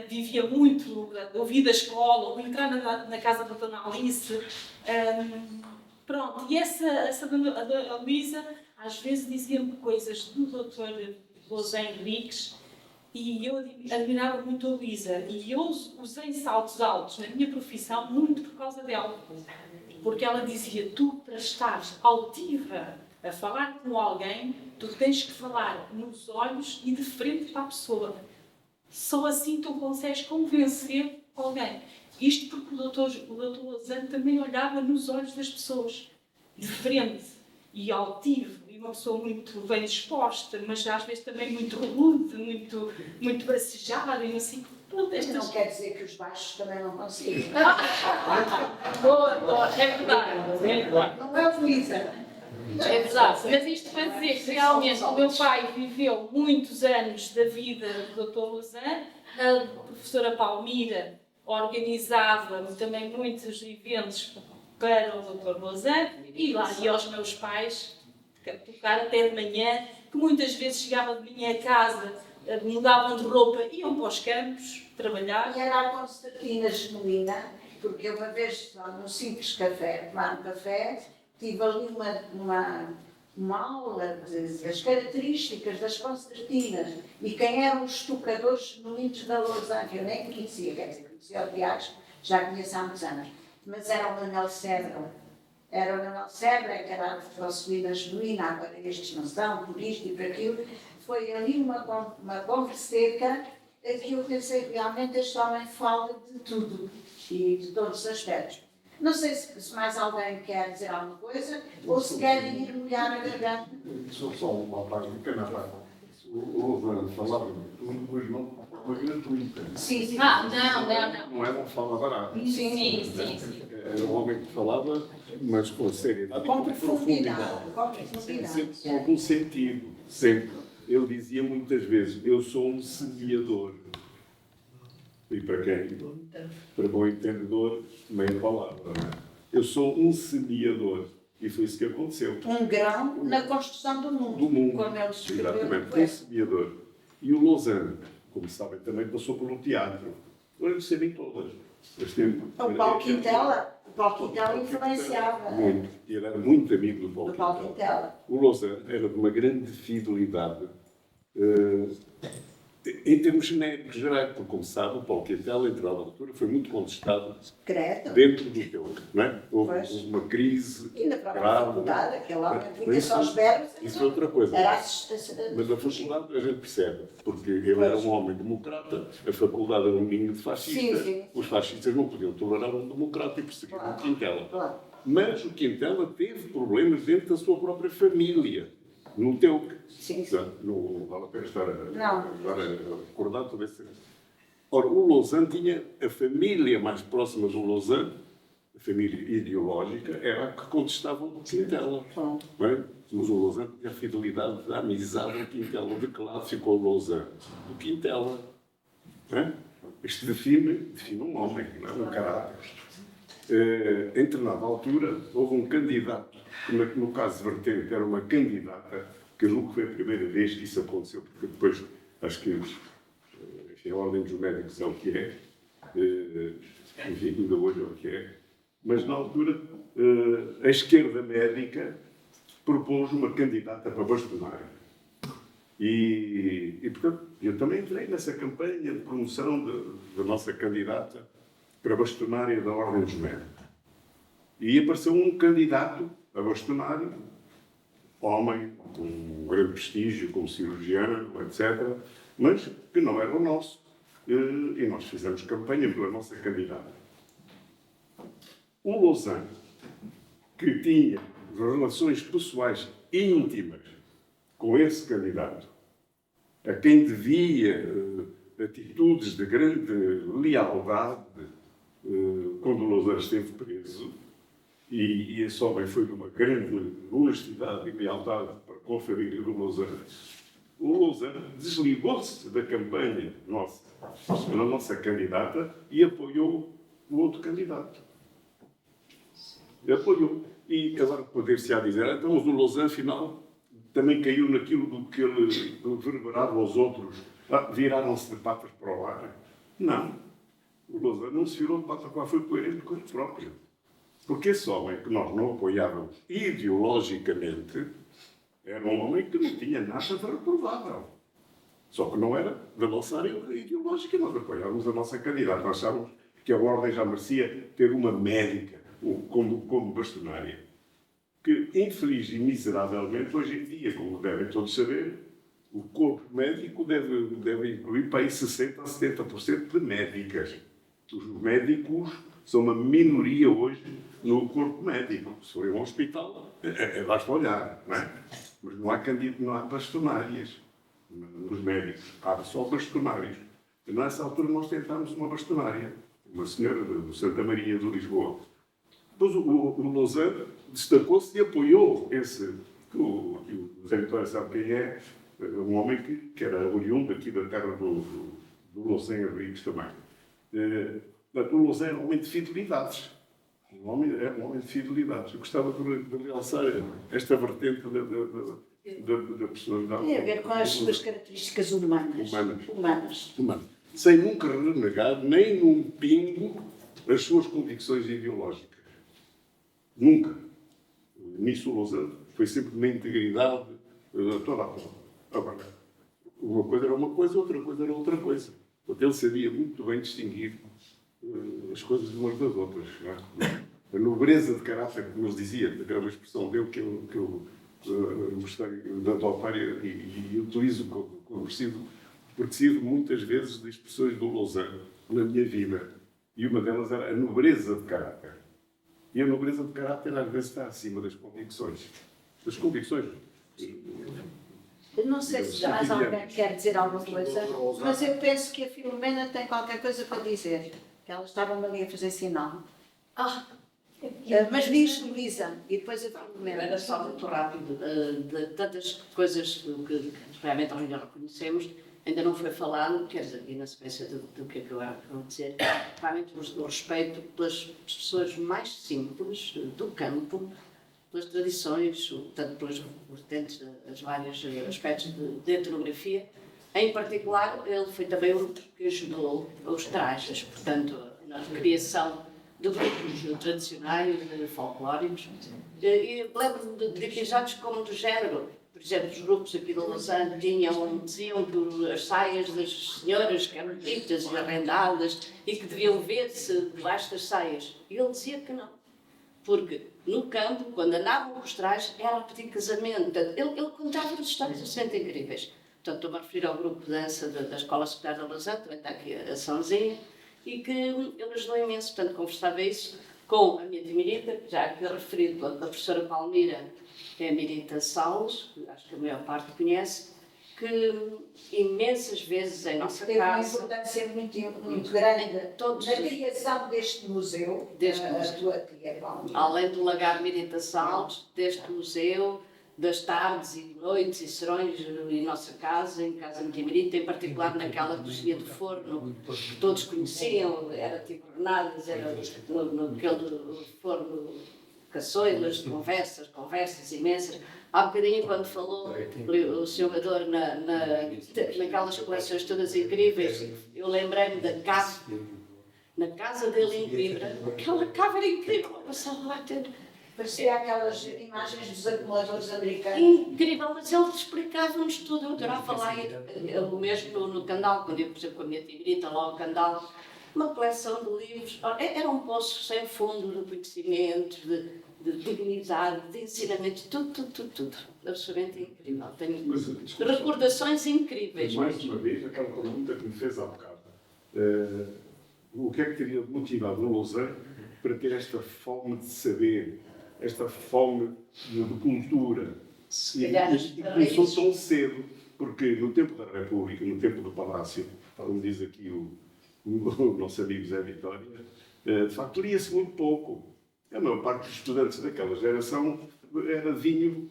vivia muito, ouvia da escola, entrar na casa da Dona Alice. Pronto, e a Luísa às vezes dizia-me coisas do Dr. José Henriques e eu admirava muito a Luísa. E eu usei saltos altos na minha profissão muito por causa dela. Porque ela dizia, tu para estares altiva a falar com alguém, tu tens que falar nos olhos e de frente para a pessoa. Só assim tu consegues convencer alguém. Isto porque o Dr. Lausanne também olhava nos olhos das pessoas, de frente e altivo, e uma pessoa muito bem disposta, mas às vezes também muito rude, muito bracejada e assim. Não quer dizer que os baixos também não consigam. Boa, é verdade. Não é Luísa. É verdade, mas isto para dizer que realmente o meu pai viveu muitos anos da vida do Dr. Lausanne, a professora Palmira organizava também muitos eventos para o Dr. Lausanne e lá ia aos meus pais tocar até de manhã, que muitas vezes chegava de manhã a casa, mudavam de roupa, iam para os campos trabalhar. E era a concertina genuína, porque eu uma vez, num simples café, tomar um café, tive ali uma aula das características das concertinas e quem eram os tocadores genuínos da Lausanne, que eu nem conhecia, quer dizer, conhecia o Dias, já conheço há muitos anos, mas era o Manuel Sebra. Era o Manuel Sebra, que era a concertina genuína, agora estes não são, por isto e por aquilo. Foi ali uma converseca é que eu pensei realmente este homem fala de tudo e de todos os aspectos. Não sei se mais alguém quer dizer alguma coisa ou se querem ir molhar a garganta. Só uma parte pequena. O Lousã falava depois não uma gratuita. Sim, sim. Não era uma fala barata. Sim. Era um homem que falava, mas com seriedade. Com profundidade. Com profundidade. Sempre com algum sentido. Sempre. Ele dizia muitas vezes, eu sou um semeador. E para quem? Para bom entendedor, meia palavra. Não é? Eu sou um semeador. E foi isso que aconteceu. Um grão na construção do mundo. Do mundo. Como ele escreveu. Exatamente. Um semeador. E o Lousã, como sabem, também passou pelo teatro. Não lhe serem todas. O Paulo Quintela influenciava. Muito. E ele era muito amigo do Do Paulo Paulo Quintela. Quintela. O Lousã era de uma grande fidelidade em termos genéricos, gerais, porque, como sabe, o Paulo Quintela, em determinada altura, foi muito contestado Credo. dentro do teu, não é? Houve Pois. uma crise E na própria grave. faculdade, aquele homem vinha Isso- só aos verbos. Isso é outra coisa. Era Mas na faculdade a gente percebe, porque ele era um homem democrata, a faculdade era um ninho de fascistas, Sim. os fascistas não podiam tolerar um democrata e perseguiram o Quintela. Claro. Mas o Quintela teve problemas dentro da sua própria família. No teu. Sim. Não vale a pena estar Não. agora recordado sobre esse. Ora, o Lousã tinha a família mais próxima do Lousã, a família ideológica, era a que contestava o Quintela. Não é? Mas o Lousã tinha a fidelidade da amizade ao Quintela. De que lado ficou o Lousã? Do Quintela. Não é? Isto define um homem, não é? Um caráter. Em determinada altura, houve um candidato, que no caso de Vertente era uma candidata, que eu julgo que foi a primeira vez que isso aconteceu, porque depois acho que enfim, a ordem dos médicos é o que é, enfim, ainda hoje é o que é, mas na altura a esquerda médica propôs uma candidata para bastonário. E portanto, eu também entrei nessa campanha de promoção da nossa candidata para bastonária da Ordem dos Médicos. E apareceu um candidato a bastonário, homem com grande prestígio, como cirurgião, etc., mas que não era o nosso. E nós fizemos campanha pela nossa candidata. O Lousã, que tinha relações pessoais íntimas com esse candidato, a quem devia atitudes de grande lealdade quando o Lousã esteve preso, e esse homem foi de uma grande honestidade e lealdade para com a família do Lousã, o Lousã desligou-se da campanha nossa, pela nossa candidata, e apoiou o outro candidato. Apoiou. E agora poder-se-á dizer, então, mas o Lousã, afinal, também caiu naquilo do que ele reverberava aos outros. Viraram-se de patas para o ar. Não. O Lousã não se virou de patas para o ar, foi coerente com ele próprio. Porque esse homem que nós não apoiávamos ideologicamente era um homem que não tinha nada de reprovável. Só que não era da nossa área ideológica, nós apoiávamos a nossa candidata. Nós achávamos que a Ordem já merecia ter uma médica como bastonária. Que, infeliz e miseravelmente, hoje em dia, como devem todos saber, o corpo médico deve incluir para aí 60% a 70% de médicas. Os médicos são uma minoria hoje no corpo médico. Se for em um hospital, basta olhar, não é? Mas não há bastonárias nos médicos. Há só bastonários. E nessa altura nós tentámos uma bastonária, uma senhora de Santa Maria de Lisboa. Depois o Lousã destacou-se e apoiou esse, o Zé Vitória sabe quem é, um homem que era oriundo aqui da terra do Lousã Henriques também. O Lousã era um homem de fidelidades. Era um homem de fidelidades. Eu gostava de realçar esta vertente da personalidade. Tem a ver com as suas características humanas. Sem nunca renegar, nem num pingo, as suas convicções ideológicas. Nunca. Nisso o Lousã foi sempre na integridade toda a coisa. Agora, uma coisa era uma coisa, outra coisa era outra coisa. Portanto, ele sabia muito bem distinguir as coisas umas das outras. Não é? A nobreza de caráter, como ele dizia, aquela expressão dele que eu gostei de adotar e utilizo como preciso, porque sirvo muitas vezes de expressões do Lausanne na minha vida. E uma delas era a nobreza de caráter. E a nobreza de caráter às vezes está acima das convicções. Das convicções. Eu não sei se mais alguém quer dizer alguma coisa, mas eu penso que a Filomena tem qualquer coisa para dizer. Que ela estava ali a fazer sinal. Mas diz, Luísa, e depois a Filomena. Era só muito rápido. De tantas coisas que realmente nós já reconhecemos, ainda não foi falado, quer dizer, e na sequência do que eu vou dizer, realmente o respeito pelas pessoas mais simples do campo, pelas tradições, tanto pelas vertentes, os vários aspectos de etnografia. Em particular, ele foi também o grupo que ajudou os trajes, portanto, na criação de grupos tradicionais, folclóricos. E lembro-me de episódios como do género. Por exemplo, os grupos aqui do Lausanne diziam que as saias das senhoras que eram bonitas e arrendadas e que deviam ver-se debaixo das saias. E ele dizia que não. Porque no campo, quando andavam com os trajes, era a pedir casamento. Ele contava-nos histórias absolutamente incríveis. Portanto, estou-me a referir ao grupo de dança da Escola Secundária da Lausanne, também está aqui a Sãozinha, e que ele ajudou imenso. Portanto, conversava isso com a minha tia Mirita, já aqui referido pela professora Palmira, que é a Mirita Salles, que acho que a maior parte conhece, que imensas vezes em nossa Teve uma casa... importância muito grande todos na criação deste museu, a tua tia Palmira. Além do Lagar Mirita Salles, deste museu, das tardes e noites e serões em nossa casa, em casa de Mirita, em particular naquela cozinha do forno, que todos conheciam, era tipo Renadas, era naquele forno caçoilas, conversas imensas. Há bocadinho, quando falou o Sr. Gador naquelas coleções todas incríveis, eu lembrei-me da casa, na casa dele em Coimbra. Aquela cava era incrível, eu passava lá a ter... Parecia aquelas imagens dos acumuladores americanos. Incrível, mas ele explicava-nos tudo. Eu adorava lá ir, o mesmo no Candal, quando eu, por exemplo, com a minha tigrita lá ao Candal, uma coleção de livros. Era um poço sem fundo de conhecimentos, de dignidade, de ensinamento, tudo. Absolutamente incrível. Tenho recordações incríveis. Mais uma vez, aquela pergunta que me fez há bocado. O que é que teria motivado o Lausanne para ter esta fome de saber, esta fome de cultura? E começou tão cedo, porque no tempo da República, no tempo do Palácio, como diz aqui o nosso amigo Zé Vitória, de facto lia-se muito pouco. A maior parte dos estudantes daquela geração era vinho,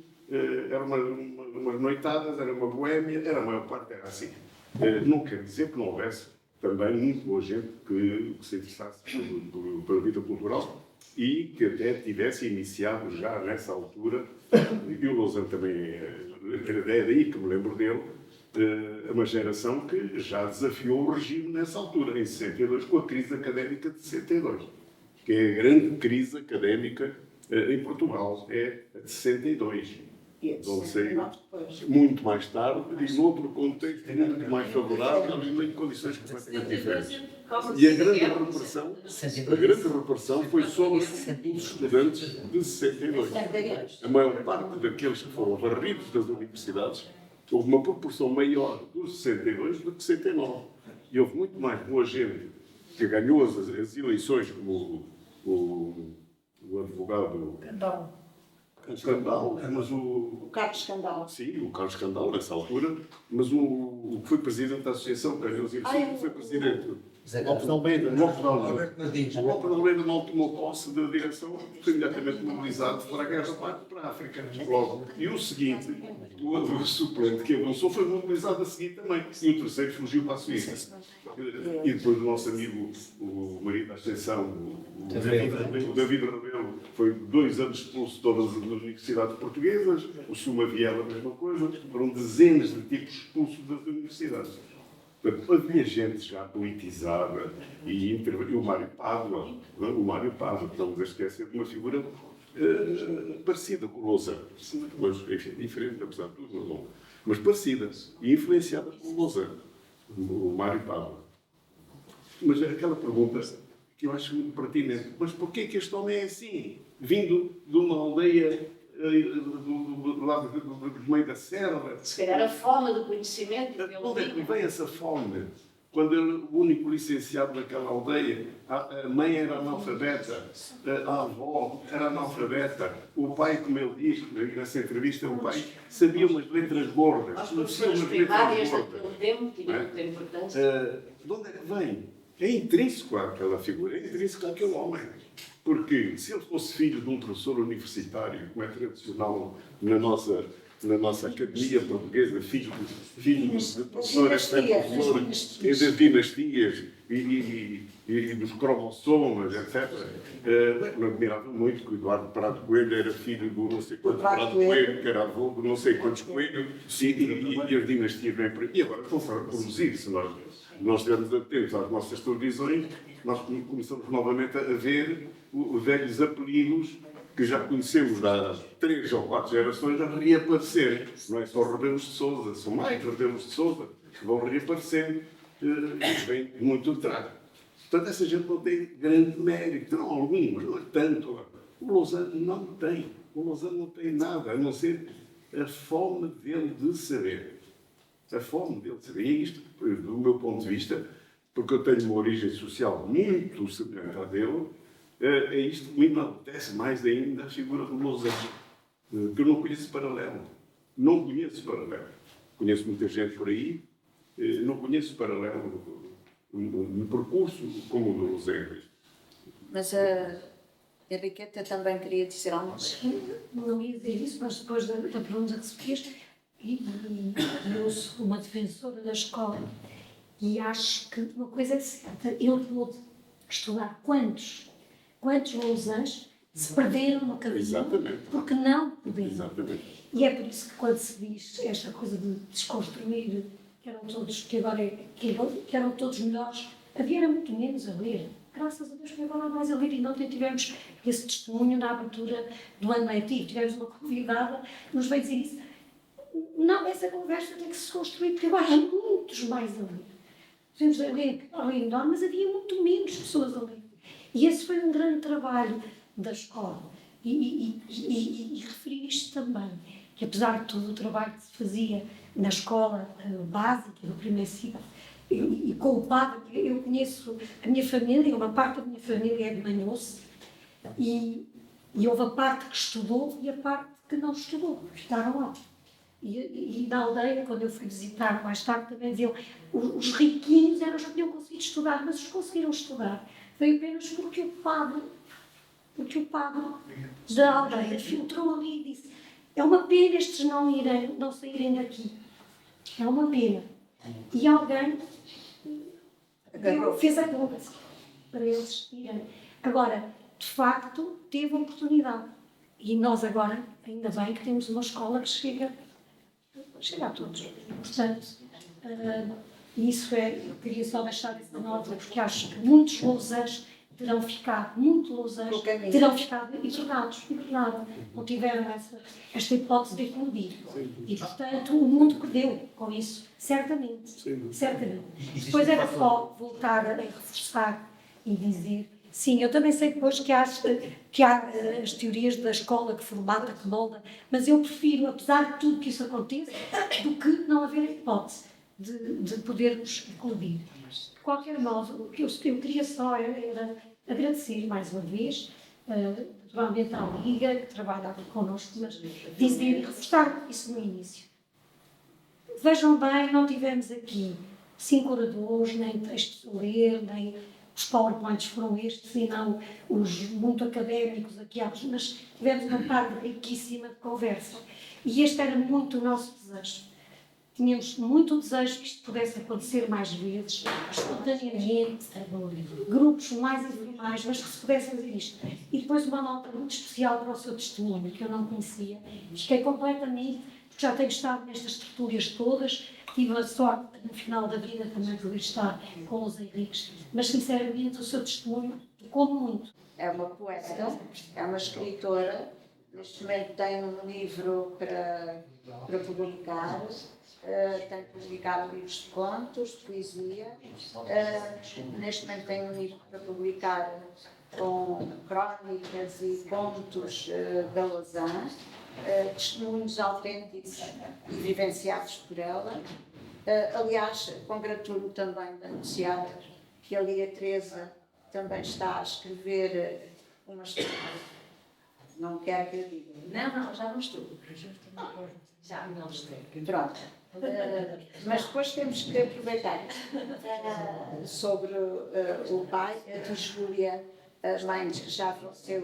eram umas noitadas, era uma boémia, a maior parte era assim. Não quer dizer que não houvesse também muito boa gente que se interessasse pela vida cultural e que até tivesse iniciado já nessa altura, e o Lausanne também é daí que me lembro dele, uma geração que já desafiou o regime nessa altura, em 62, com a crise académica de 62, que é a grande crise académica em Portugal, é a de 62. Onde saiu muito mais tarde e noutro contexto muito mais favorável e em condições completamente diferentes. E a grande repressão foi sobre os estudantes de 62. A maior parte daqueles que foram varridos das universidades, houve uma proporção maior dos 62 do que 69. E houve muito mais boa gente que ganhou as eleições, como o advogado Escandal, mas o Carlos Escandal. Sim, o Carlos Escandal, nessa altura, mas o que foi presidente da associação, que foi presidente. O Lopes de Almeida não tomou posse da direção, foi imediatamente mobilizado para a guerra para a África. Logo. E o seguinte, o suplente que avançou foi mobilizado a seguir também. E o terceiro fugiu para a Suíça. E depois o nosso amigo, o marido da Ascensão, o David Rebelo, foi 2 anos expulso de todas as universidades portuguesas. O Suma Viela, a mesma coisa. Foram dezenas de tipos expulsos das universidades. Havia gente já politizada e o Mário Pádua, estamos a esquecer de uma figura parecida com o Lausanne, mas enfim, diferente, apesar de tudo, mas parecida e influenciada pelo Lausanne, o Mário Pádua. Mas aquela pergunta que eu acho muito pertinente, mas porquê que este homem é assim? Vindo de uma aldeia lá do meio da serra. Se calhar a fome do conhecimento De onde é que vem essa fome? Quando ele, o único licenciado daquela aldeia, a mãe era analfabeta, a avó era analfabeta, o pai, como ele diz nessa entrevista, o pai sabia umas letras gordas. As professoras primárias daquele tempo tinham muita importância. De onde é que vem? É intrínseco àquela figura, é intrínseco àquele homem. Porque se ele fosse filho de um professor universitário, como é tradicional na nossa academia portuguesa, filho de professores, e das dinastias e dos cromossomas, etc. Eu admirava muito que o Eduardo Prado Coelho era filho do não sei quantos Prado Coelho, que era avô do não sei quantos Coelho, e as dinastias vêm por aí. E agora estão a reproduzir, se nós estivermos atentos às nossas televisões, nós começamos novamente a ver os velhos apelidos que já conhecemos há 3 ou 4 gerações a reaparecerem. Não é só Rebelos de Sousa, são mais Rebelos de Sousa que vão reaparecendo e vêm muito de trás. Portanto, essa gente não tem grande mérito, não alguns, não é tanto. O Lousano não tem. O Lousano não tem nada, a não ser a fome dele de saber. A fome dele de saber. E isto, do meu ponto de vista, porque eu tenho uma origem social muito semelhante à dele, é isto que me enaltece mais ainda a figura do Lousano, que eu não conheço paralelo. Não conheço paralelo. Conheço muita gente por aí, não conheço paralelo no percurso como o do Lousano. Mas a Henriqueta também queria dizer alguma coisa. Não ia dizer isso, mas depois da pergunta que se fez, eu sou uma defensora da escola e acho que uma coisa é certa, ele pôde estudar quantos Lousanos se perderam no caminho. Exatamente. Porque não puderam. Exatamente. E é por isso que quando se diz esta coisa de desconstruir, que eram todos, que agora que eram todos melhores, havia muito menos a ler. Graças a Deus que agora há mais a ler e ontem tivemos esse testemunho na abertura do ano letivo. Tivemos uma convidada que nos veio dizer isso. Não, essa conversa tem que se construir, porque agora há muitos mais a ler. Tivemos a ler enorme, mas havia muito menos pessoas a ler. E esse foi um grande trabalho da escola. E referir isto também, que apesar de todo o trabalho que se fazia na escola básica, do primeiro ciclo, e com o padre, eu conheço a minha família, uma parte da minha família é de Manhoce, e houve a parte que estudou e a parte que não estudou, porque estavam lá. E na aldeia, quando eu fui visitar mais tarde, também diziam os riquinhos já tinham conseguido estudar, mas os conseguiram estudar. Foi apenas porque o padre da aldeia filtrou ali e disse: é uma pena estes não saírem daqui. É uma pena. E alguém fez a conta para eles irem. Agora, de facto, teve oportunidade. E nós agora, ainda bem que temos uma escola que chega a todos. Portanto, isso eu queria só deixar essa nota, porque acho que muitos lousanos terão ficado internados, não tiveram esta hipótese de eclodir. E, portanto, o mundo perdeu com isso, certamente. Depois era só voltar a reforçar e dizer, sim, eu também sei depois que há as teorias da escola que formata, que molda, mas eu prefiro, apesar de tudo que isso aconteça, do que não haver hipótese de podermos eclodir. De qualquer modo, o que eu queria só era agradecer mais uma vez, naturalmente à Liga, que trabalha aqui connosco, mas dizer e reforçar isso no início. Vejam bem, não tivemos aqui 5 oradores, nem textos a ler, nem os PowerPoints foram estes, e não os muito académicos aqui, mas tivemos uma parte riquíssima de conversa. E este era muito o nosso desejo. Tínhamos muito desejo que isto pudesse acontecer mais vezes, espontaneamente, grupos mais informais, mas que se pudesse fazer isto. E depois uma nota muito especial para o seu testemunho, que eu não conhecia. Fiquei completamente, porque já tenho estado nestas tertúlias todas, tive a sorte, no final da vida, também poder estar com os Henriques, mas sinceramente o seu testemunho tocou-me muito. É uma poeta, é uma escritora, neste momento tem um livro para publicar. Tem publicado livros de contos, de poesia. Neste momento tem um livro para publicar com crónicas e contos da Lausanne. testemunhos autênticos e vivenciados por ela. Aliás, congratulo também de anunciar que a Lia Teresa também está a escrever uma história. Não quero que eu diga. Não, já não estou. Já não estou. Pronto. Mas depois temos que aproveitar sobre o pai de Júlia Laines, que já faleceu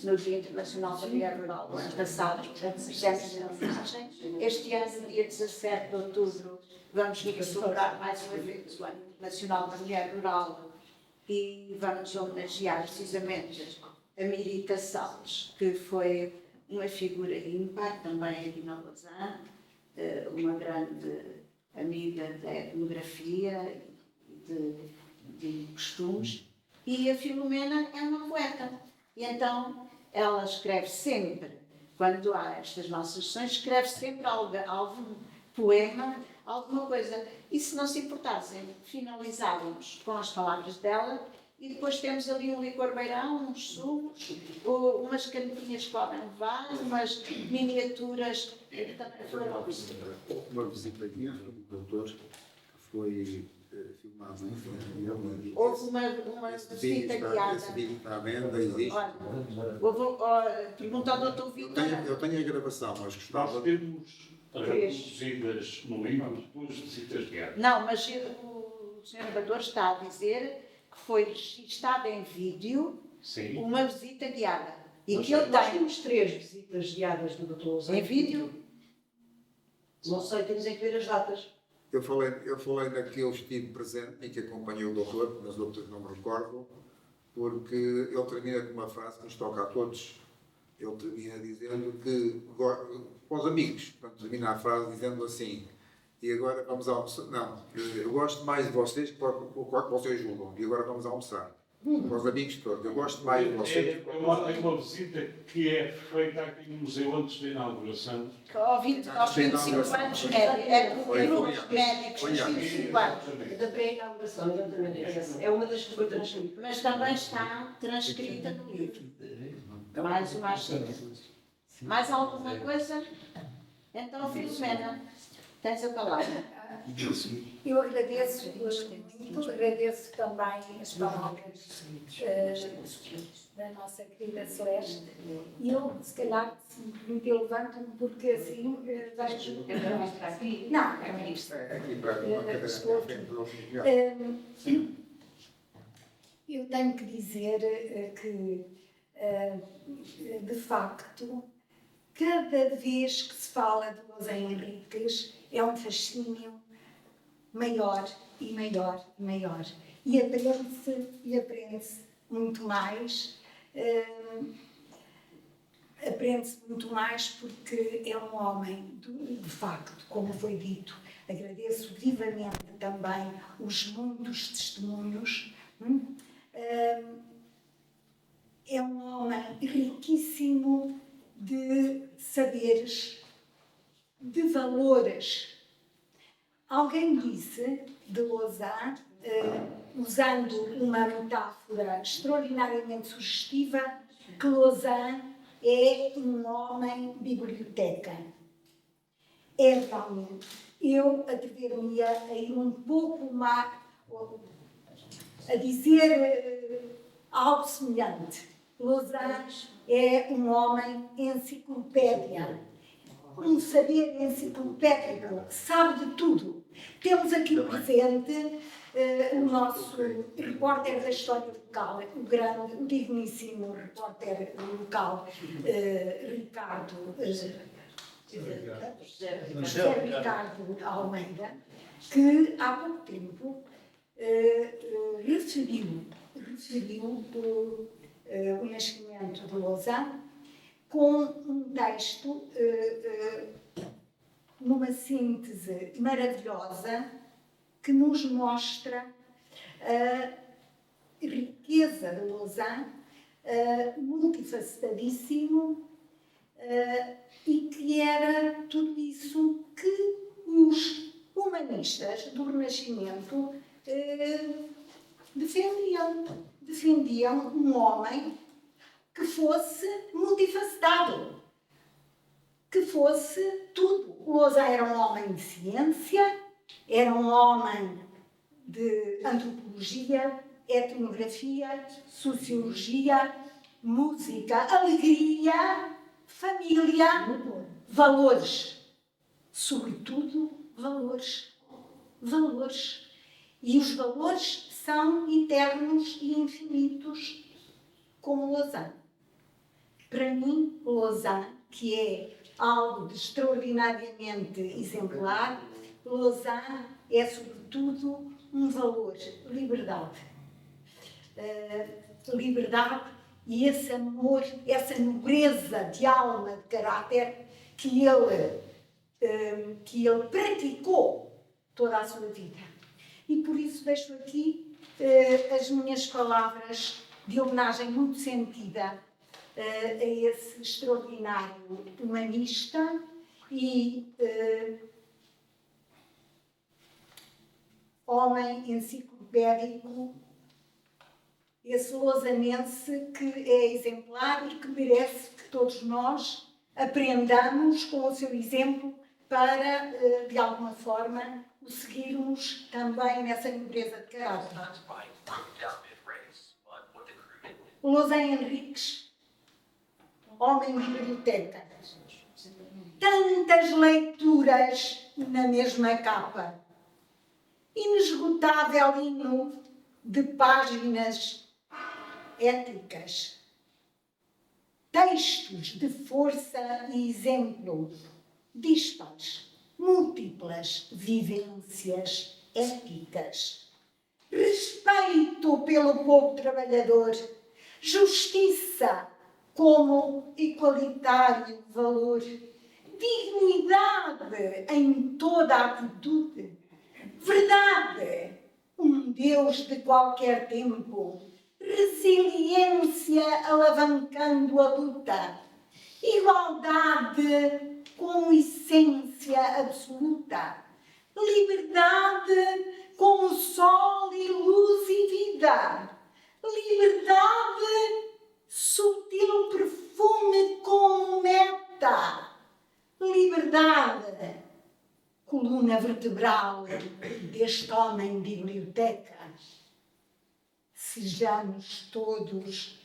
no Dia Internacional da Mulher Rural, no ano passado, fizemos uma homenagem. Este ano, no dia 17 de outubro, vamos celebrar mais uma vez o Ano Internacional da Mulher Rural e vamos homenagear precisamente a Mirita Salles, que foi uma figura ímpar também aqui na Lausanne, uma grande amiga da etnografia e de costumes. E a Filomena é uma poeta. E então ela escreve sempre, quando há estas nossas sessões, escreve sempre algum poema, alguma coisa. E se não se importassem, finalizávamos com as palavras dela e depois temos ali um licor beirão, uns sumos, umas canetinhas que podem levar, umas miniaturas que também foram. Uma visita aqui do doutor que foi filmada em filme. Houve uma visita guiada. Esse vídeo está à venda, existe. Pergunta ao doutor Vitor. Eu tenho a gravação, mas gostava. Nós temos reproduzidas no livro duas visitas guiadas. Não, mas o Sr. Doutor está a dizer que foi registada em vídeo. Sim. Uma visita guiada. E Nós que eu nós tenho. temos 3 visitas guiadas do Dr. Lousã. Em vídeo? Não sei, temos é que ver as datas. Eu falei na que eu estive presente e que acompanhei o doutor, nas outras não me recordo, porque ele termina com uma frase que nos toca a todos. Ele termina dizendo que, para os amigos, portanto, termina a frase dizendo assim: e agora vamos almoçar. Não, eu gosto mais de vocês que vocês julgam, e agora vamos almoçar. Para os amigos todos, eu gosto mais de vocês. É uma visita que é feita aqui no museu antes da inauguração. Aos 25 anos médicos, médicos, 25 anos. Da pré-inauguração, exatamente. É uma das que foi transcrita. Mas também está transcrita no livro. Mais uma agenda. Mais alguma coisa? Então, Filomena, tens a palavra. Eu agradeço muito, agradeço também as palavras da nossa querida Celeste. E eu, se calhar, se me permitir, levanto-me, porque assim vejo. Não, é isto. Estou aqui. Eu tenho que dizer que, de facto, cada vez que se fala de Lousã Henriques, é um fascínio maior e maior e maior. E aprende-se muito mais. Aprende-se muito mais porque é um homem, de facto, como foi dito. Agradeço vivamente também os muitos testemunhos. É um homem riquíssimo de saberes, de valores. Alguém disse de Lousã, usando uma metáfora extraordinariamente sugestiva, que Lousã é um homem biblioteca. É realmente. Eu atrever-me a ir um pouco mais, a dizer algo semelhante. Lousã é um homem enciclopédia. Um saber enciclopédico, sabe de tudo. Temos aqui presente o nosso repórter da história local, o digníssimo repórter local, José Ricardo Almeida, que há pouco tempo referiu o nascimento de Lousã com um texto, numa síntese maravilhosa, que nos mostra a riqueza de Lousã, multifacetadíssimo, e que era tudo isso que os humanistas do Renascimento defendiam. Defendiam um homem que fosse multifacetado. que fosse tudo. O Lausanne era um homem de ciência, era um homem de antropologia, etnografia, sociologia, música, alegria, família, valores. Sobretudo, valores. Valores. E os valores são eternos e infinitos, como Lausanne. Para mim, Lausanne, que é algo de extraordinariamente exemplar, Lausanne é, sobretudo, um valor, liberdade. Liberdade e esse amor, essa nobreza de alma, de caráter que ele praticou toda a sua vida. E por isso deixo aqui as minhas palavras de homenagem muito sentida a esse extraordinário humanista e homem enciclopédico, esse lausanense que é exemplar e que merece que todos nós aprendamos com o seu exemplo para, de alguma forma, o seguirmos também nessa nobreza de caráter. Lausanne Henriques, homem de biblioteca. Tantas leituras na mesma capa. Inesgotável hino de páginas éticas. Textos de força e exemplo. Dispares, múltiplas vivências épicas. Respeito pelo povo trabalhador. Justiça como igualitário valor. Dignidade em toda a atitude. Verdade, um Deus de qualquer tempo. Resiliência alavancando a luta. Igualdade como essência absoluta. Liberdade como sol e luz e vida. Liberdade, sutil perfume como meta. Liberdade, coluna vertebral deste homem de biblioteca. Sejamos todos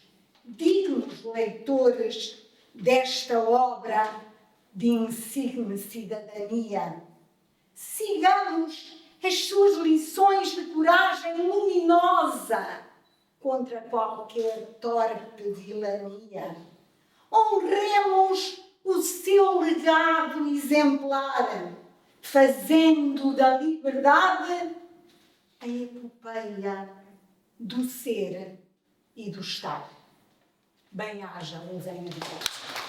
dignos leitores desta obra de insigne cidadania. Sigamos as suas lições de coragem luminosa contra qualquer torpe vilania. Honremos o seu legado exemplar, fazendo da liberdade a epopeia do ser e do estar. Bem-haja, Lausanne Henriques.